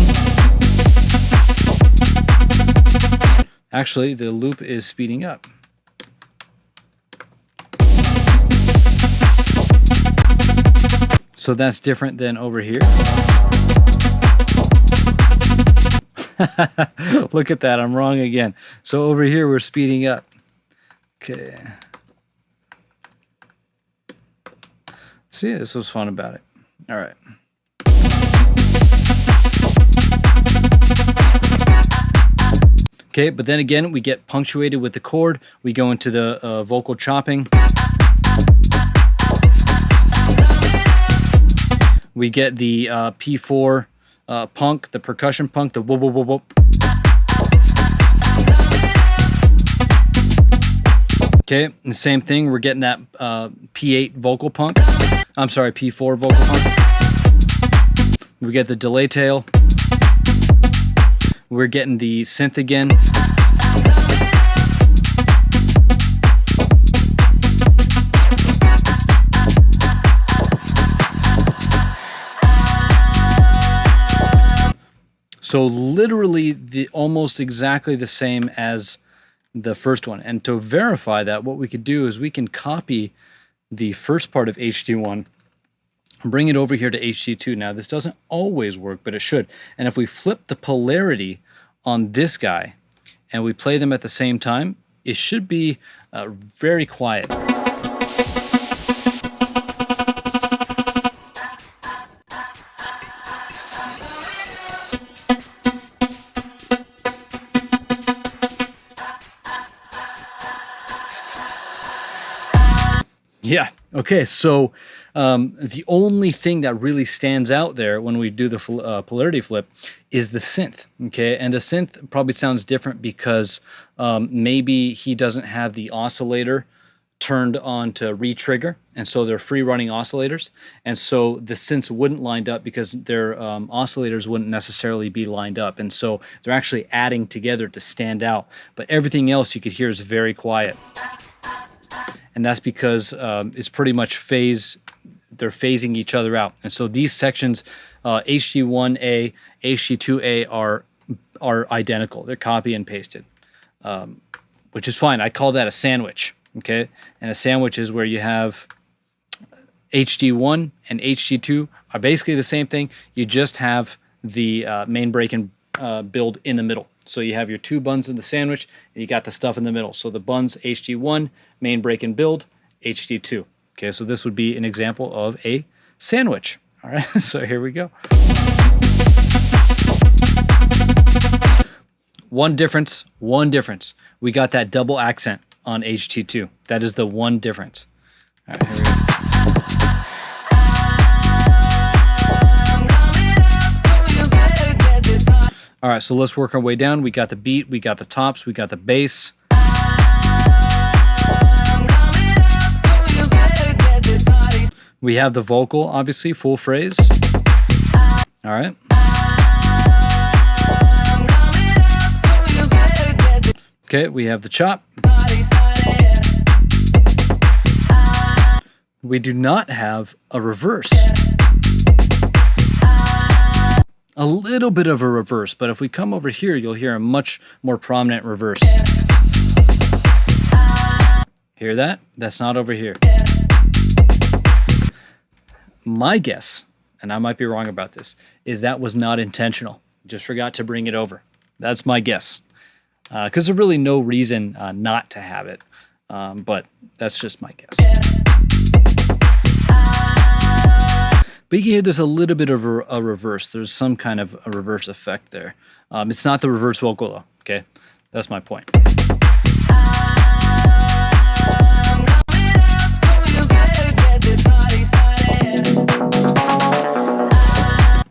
Actually, the loop is speeding up. So that's different than over here. Look at that, I'm wrong again. So over here, we're speeding up. Okay. See, this was fun about it. All right. Okay, but then again, we get punctuated with the chord. We go into the vocal chopping. We get the P4 punk, the percussion punk, the whoop, whoop, whoop, whoop. Okay, and the same thing, we're getting that P8 vocal punk. I'm sorry, P4 vocal punk. We get the delay tail. We're getting the synth again. So literally almost exactly the same as the first one. And to verify that, what we could do is we can copy the first part of HD1, bring it over here to HD2. Now, this doesn't always work, but it should. And if we flip the polarity on this guy and we play them at the same time, it should be very quiet. Yeah. Okay. So the only thing that really stands out there when we do the polarity flip is the synth. Okay. And the synth probably sounds different because maybe he doesn't have the oscillator turned on to re-trigger. And so they're free running oscillators. And so the synths wouldn't line up because their oscillators wouldn't necessarily be lined up. And so they're actually adding together to stand out. But everything else you could hear is very quiet. And that's because it's pretty much they're phasing each other out. And so these sections, HD1A, HD2A are identical. They're copy and pasted, which is fine. I call that a sandwich, okay? And a sandwich is where you have HD1 and HD2 are basically the same thing. You just have the main break and build in the middle. So you have your 2 buns in the sandwich, and you got the stuff in the middle. So the buns, HD1, main break and build, HD2. Okay, so this would be an example of a sandwich. All right, so here we go. One difference. We got that double accent on HT2. That is the one difference. All right, here we go. All right, so let's work our way down. We got the beat, we got the tops, we got the bass. We have the vocal, obviously, full phrase. All right. Okay, we have the chop. We do not have a reverse. A little bit of a reverse, but if we come over here, you'll hear a much more prominent reverse. Hear that? That's not over here. My guess, and I might be wrong about this, is that was not intentional. Just forgot to bring it over. That's my guess. Because there's really no reason not to have it. But that's just my guess. But you can hear there's a little bit of a reverse. There's some kind of a reverse effect there. It's not the reverse vocal though, okay? That's my point.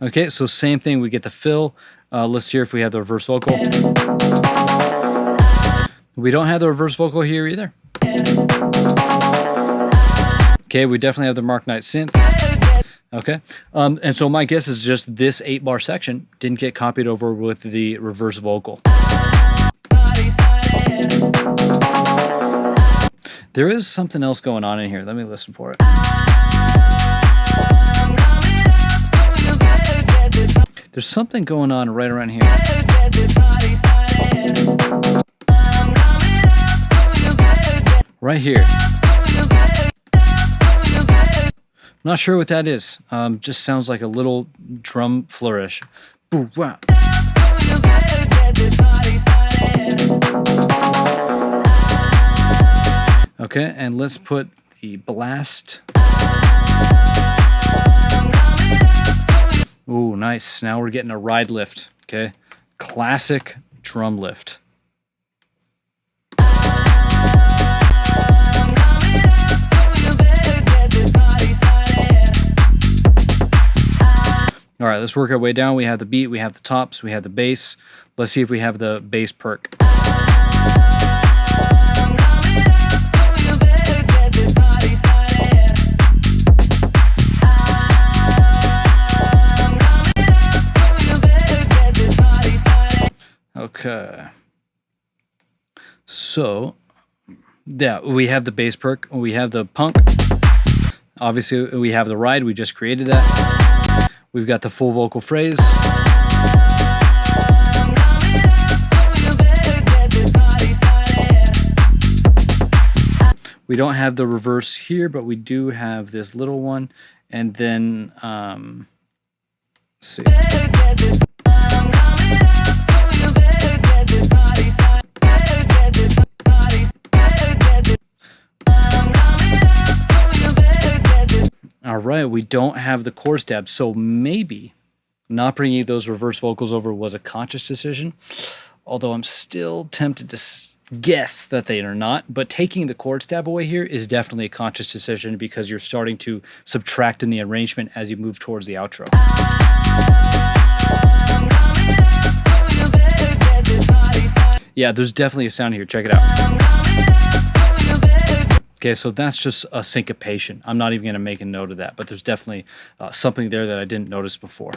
Okay, so same thing, we get the fill. Let's hear if we have the reverse vocal. We don't have the reverse vocal here either. Okay, we definitely have the Mark Knight synth. Okay, and so my guess is just this 8-bar section didn't get copied over with the reverse vocal. There is something else going on in here. Let me listen for it. There's something going on right around here. Right here. I'm not sure what that is. Just sounds like a little drum flourish. Boo, wow. Okay, and let's put the blast. Ooh, nice. Now we're getting a ride lift. Okay, classic drum lift. All right, let's work our way down. We have the beat, we have the tops, we have the bass. Let's see if we have the bass perk. Okay. So, yeah, we have the bass perk, we have the punk. Obviously, we have the ride, we just created that. We've got the full vocal phrase. We don't have the reverse here, but we do have this little one. And then, let's see. All right, we don't have the chord stab, so maybe not bringing those reverse vocals over was a conscious decision, although I'm still tempted to guess that they are not. But taking the chord stab away here is definitely a conscious decision because you're starting to subtract in the arrangement as you move towards the outro. Yeah, there's definitely a sound here. Check it out. Okay, so that's just a syncopation. I'm not even going to make a note of that, but there's definitely something there that I didn't notice before.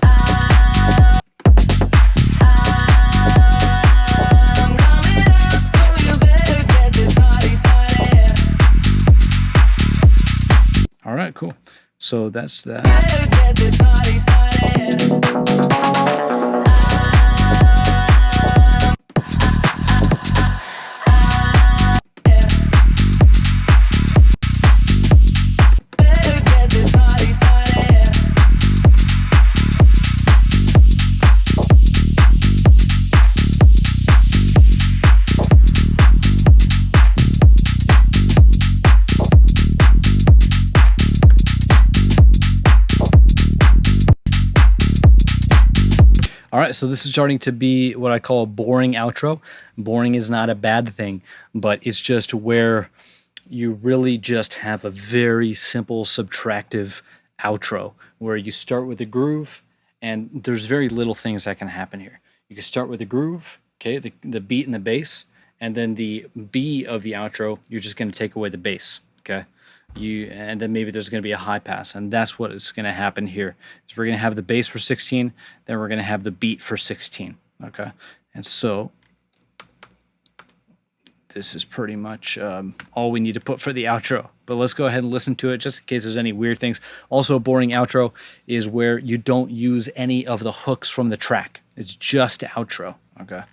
All right, cool. So that's that. right, so this is starting to be what I call a boring outro. Boring is not a bad thing, but it's just where you really just have a very simple subtractive outro where you start with a groove and there's very little things that can happen here. You can start with a groove, okay, the beat and the bass, and then the B of the outro, you're just going to take away the bass, okay? And then maybe there's going to be a high pass, and that's what is going to happen here. So we're going to have the bass for 16, then we're going to have the beat for 16, okay? And so this is pretty much all we need to put for the outro. But let's go ahead and listen to it just in case there's any weird things. Also, a boring outro is where you don't use any of the hooks from the track. It's just outro, okay?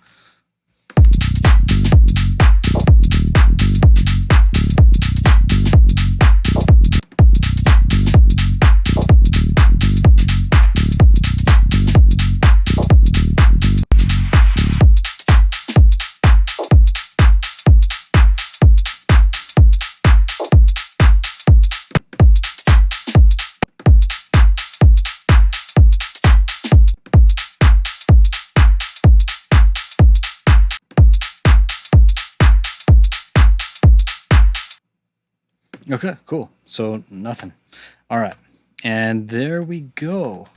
Okay, cool. So nothing. All right. And there we go.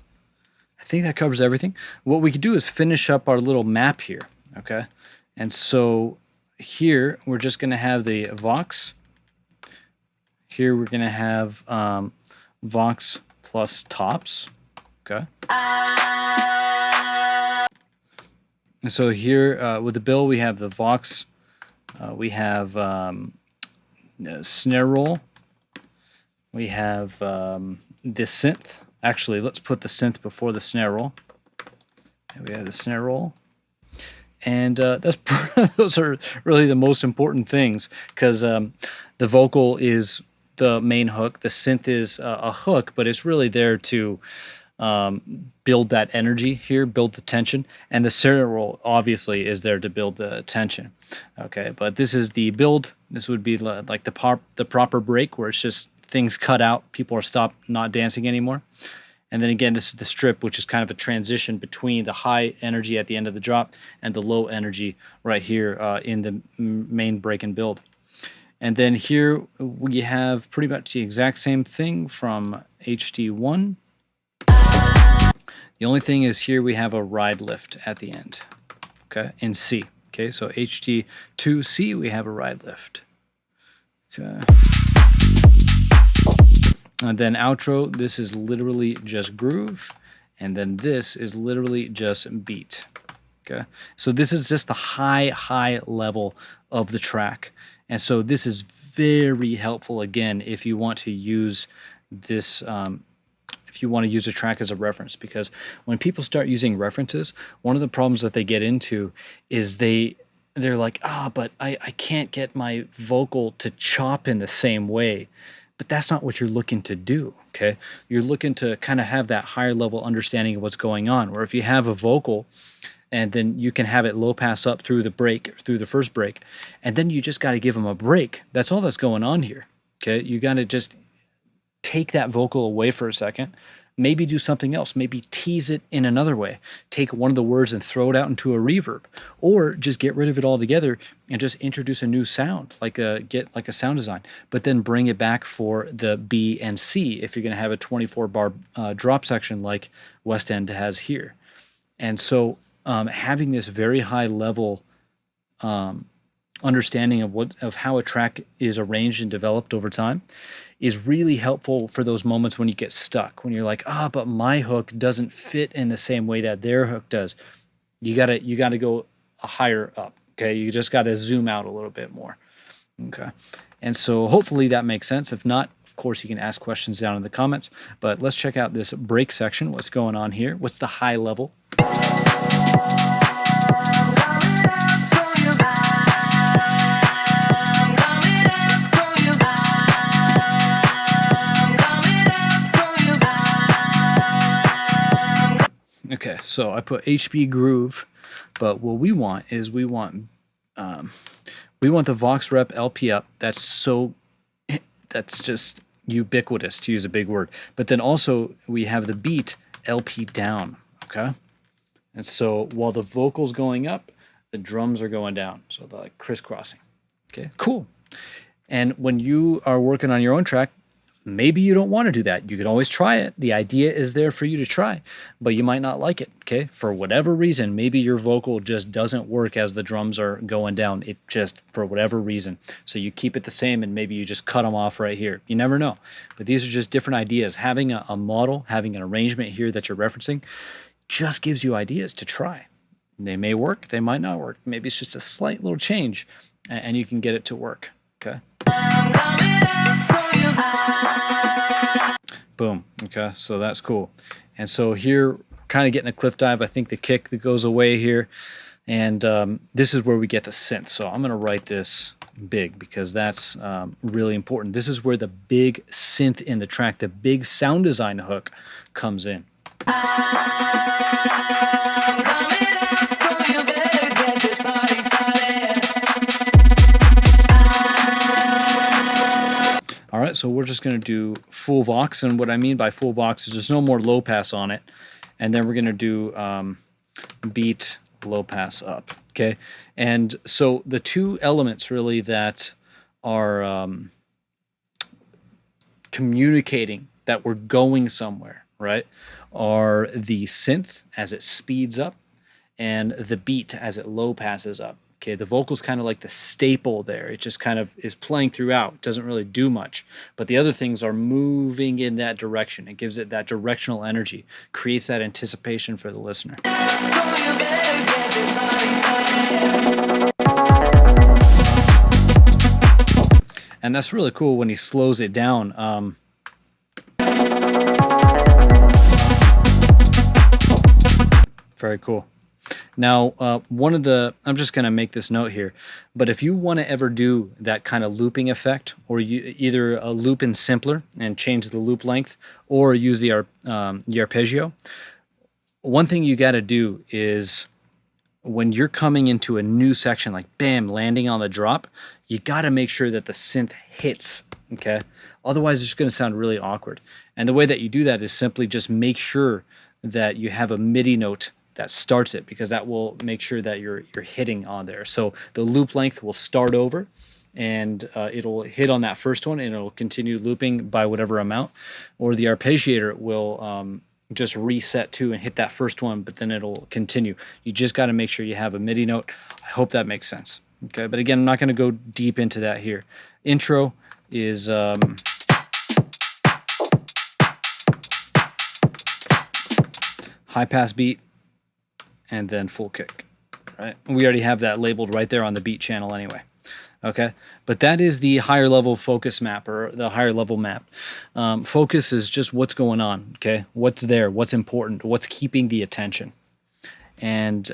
I think that covers everything. What we could do is finish up our little map here, okay? And so here we're just going to have the Vox. Here we're going to have Vox plus tops, okay? And so here with the bill we have the Vox, we have snare roll. We have this synth. Actually, let's put the synth before the snare roll. And we have the snare roll. And that's those are really the most important things because the vocal is the main hook. The synth is a hook, but it's really there to build that energy here, build the tension. And the snare roll obviously is there to build the tension. Okay, but this is the build. This would be like the proper break where it's just things cut out. People are stopped, not dancing anymore. And then again, this is the strip, which is kind of a transition between the high energy at the end of the drop and the low energy right here in the main break and build. And then here we have pretty much the exact same thing from HD1. The only thing is here we have a ride lift at the end, okay, in C. Okay, so HD2C, we have a ride lift. Okay. And then outro, this is literally just groove. And then this is literally just beat. Okay, so this is just the high level of the track. And so this is very helpful, again, if you want to use this, if you want to use a track as a reference. Because when people start using references, one of the problems that they get into is they're like, but I can't get my vocal to chop in the same way. But that's not what you're looking to do, okay? You're looking to kind of have that higher level understanding of what's going on, where if you have a vocal and then you can have it low pass up through the break, through the first break, and then you just got to give them a break. That's all that's going on here, okay? You got to just take that vocal away for a second, maybe do something else, maybe tease it in another way, take one of the words and throw it out into a reverb, or just get rid of it altogether and just introduce a new sound, get a sound design, but then bring it back for the B and C if you're going to have a 24 bar drop section like Westend has here. And so having this very high level understanding of how a track is arranged and developed over time is really helpful for those moments when you get stuck, when you're like, but my hook doesn't fit in the same way that their hook does. You gotta go higher up, okay? You just gotta zoom out a little bit more, okay? And so hopefully that makes sense. If not, of course, you can ask questions down in the comments, but let's check out this break section. What's going on here? What's the high level? Okay, so I put HB groove, but what we want is we want the Vox rep LP up. That's just ubiquitous, to use a big word. But then also we have the beat LP down. Okay, And so while the vocal's going up, the drums are going down. So they're like crisscrossing. Okay, cool. And when you are working on your own track, maybe you don't want to do that. You can always try it. The idea is there for you to try, but you might not like it, okay? For whatever reason, maybe your vocal just doesn't work as the drums are going down. It just, for whatever reason. So you keep it the same and maybe you just cut them off right here. You never know. But these are just different ideas. Having a model, having an arrangement here that you're referencing just gives you ideas to try. They may work, they might not work. Maybe it's just a slight little change and you can get it to work, okay? Boom. Okay, so that's cool. And so here, kind of getting a cliff dive. I think the kick that goes away here, and this is where we get the synth. So I'm going to write this big because that's really important. This is where the big synth in the track, the big sound design hook comes in. All right, so we're just going to do full Vox, and what I mean by full Vox is there's no more low pass on it, and then we're going to do beat low pass up, okay? And so the two elements really that are communicating that we're going somewhere, right, are the synth as it speeds up and the beat as it low passes up. Okay, the vocal's kind of like the staple there. It just kind of is playing throughout. It doesn't really do much. But the other things are moving in that direction. It gives it that directional energy, creates that anticipation for the listener. And that's really cool when he slows it down. Very cool. Now, I'm just going to make this note here, but if you want to ever do that kind of looping effect, or you either a loop in simpler and change the loop length, or use the arpeggio, one thing you got to do is when you're coming into a new section, like bam, landing on the drop, you got to make sure that the synth hits, okay? Otherwise, it's going to sound really awkward. And the way that you do that is simply just make sure that you have a MIDI note that starts it, because that will make sure that you're hitting on there. So the loop length will start over, and it'll hit on that first one, and it'll continue looping by whatever amount. Or the arpeggiator will just reset too and hit that first one, but then it'll continue. You just got to make sure you have a MIDI note. I hope that makes sense. Okay, but again, I'm not going to go deep into that here. Intro is high pass beat, and then full kick, right? We already have that labeled right there on the beat channel anyway, okay? But that is the higher level focus map, or the higher level map. Focus is just what's going on, okay? What's there, what's important, what's keeping the attention. And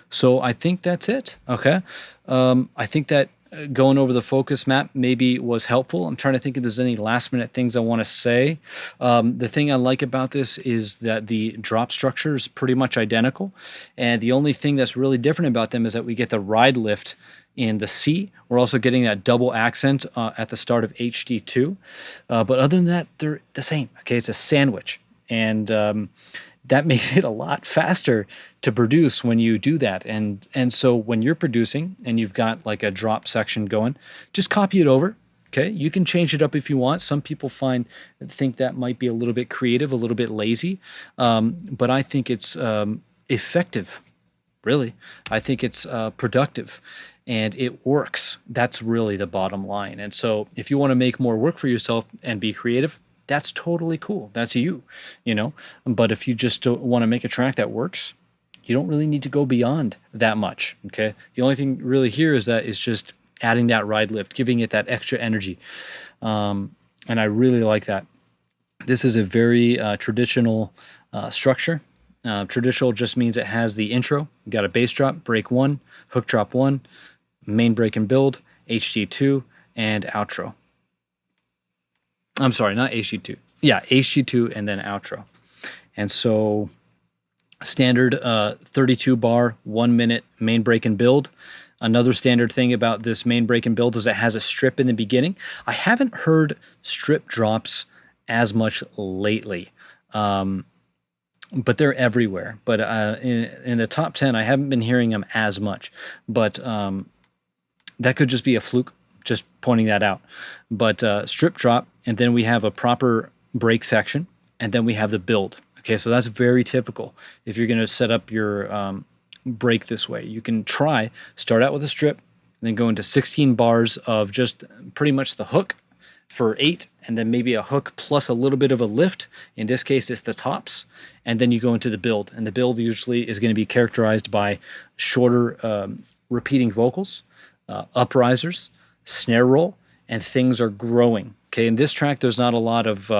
so I think that's it, okay? I think that going over the focus map maybe was helpful. I'm trying to think if there's any last minute things I want to say. The thing I like about this is that the drop structure is pretty much identical. And the only thing that's really different about them is that we get the ride lift in the C. We're also getting that double accent at the start of HD2. But other than that, they're the same. Okay, it's a sandwich. And that makes it a lot faster to produce when you do that. And so when you're producing and you've got like a drop section going, just copy it over. Okay, you can change it up if you want. Some people think that might be a little bit creative, a little bit lazy, but I think it's effective. Really, I think it's productive, and it works. That's really the bottom line. And so if you want to make more work for yourself and be creative, that's totally cool. That's you, you know. But if you just want to make a track that works, you don't really need to go beyond that much, okay? The only thing really here is just adding that ride lift, giving it that extra energy. And I really like that. This is a very traditional structure. Traditional just means it has the intro. You got a bass drop, break one, hook drop one, main break and build, HD2, and outro. I'm sorry, not HD2. Yeah, HD2 and then outro. And so standard 32 bar, 1 minute main break and build. Another standard thing about this main break and build is it has a strip in the beginning. I haven't heard strip drops as much lately. but they're everywhere. But in the top 10, I haven't been hearing them as much. But that could just be a fluke, just pointing that out. But strip drop, and then we have a proper break section, and then we have the build. Okay, so that's very typical. If you're going to set up your break this way, you can start out with a strip, then go into 16 bars of just pretty much the hook for 8, and then maybe a hook plus a little bit of a lift. In this case, it's the tops. And then you go into the build. And the build usually is going to be characterized by shorter repeating vocals, uprisers, snare roll, and things are growing. Okay, in this track, there's not a lot of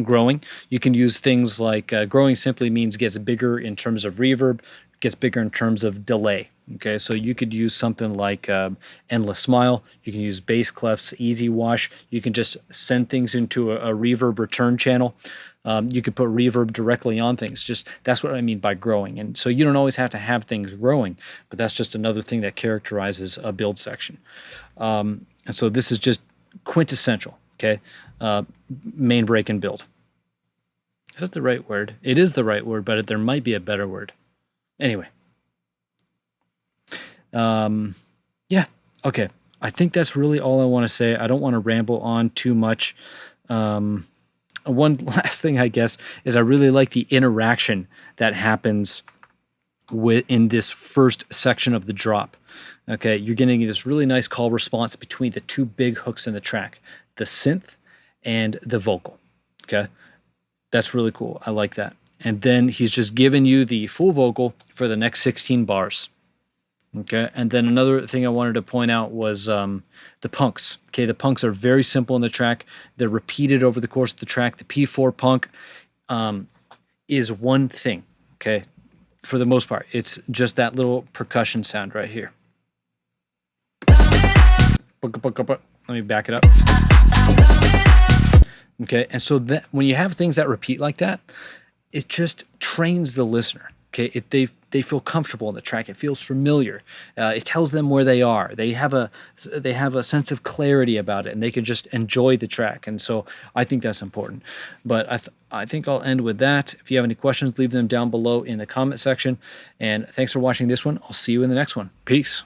growing. You can use things like growing simply means gets bigger in terms of reverb, gets bigger in terms of delay. Okay, so you could use something like Endless Smile. You can use bass clefs, Easy Wash. You can just send things into a reverb return channel. You could put reverb directly on things. Just that's what I mean by growing. And so you don't always have to have things growing, but that's just another thing that characterizes a build section. And so this is just quintessential. Okay, main break and build. Is that the right word? It is the right word, but there might be a better word. Anyway. Yeah, okay. I think that's really all I want to say. I don't want to ramble on too much. One last thing, I guess, is I really like the interaction that happens in this first section of the drop. Okay, you're getting this really nice call response between the two big hooks in the track, the synth and the vocal. Okay, that's really cool. I like that. And then he's just given you the full vocal for the next 16 bars. Okay, and then another thing I wanted to point out was the punks. Okay, the punks are very simple in the track. They're repeated over the course of the track. The P4 punk is one thing, okay, for the most part. It's just that little percussion sound right here. Let me back it up. Okay, and so that when you have things that repeat like that, it just trains the listener. Okay, they feel comfortable in the track. It feels familiar. It tells them where they are. They have a sense of clarity about it, and they can just enjoy the track. And so I think that's important. But I think I'll end with that. If you have any questions, leave them down below in the comment section. And thanks for watching this one. I'll see you in the next one. Peace.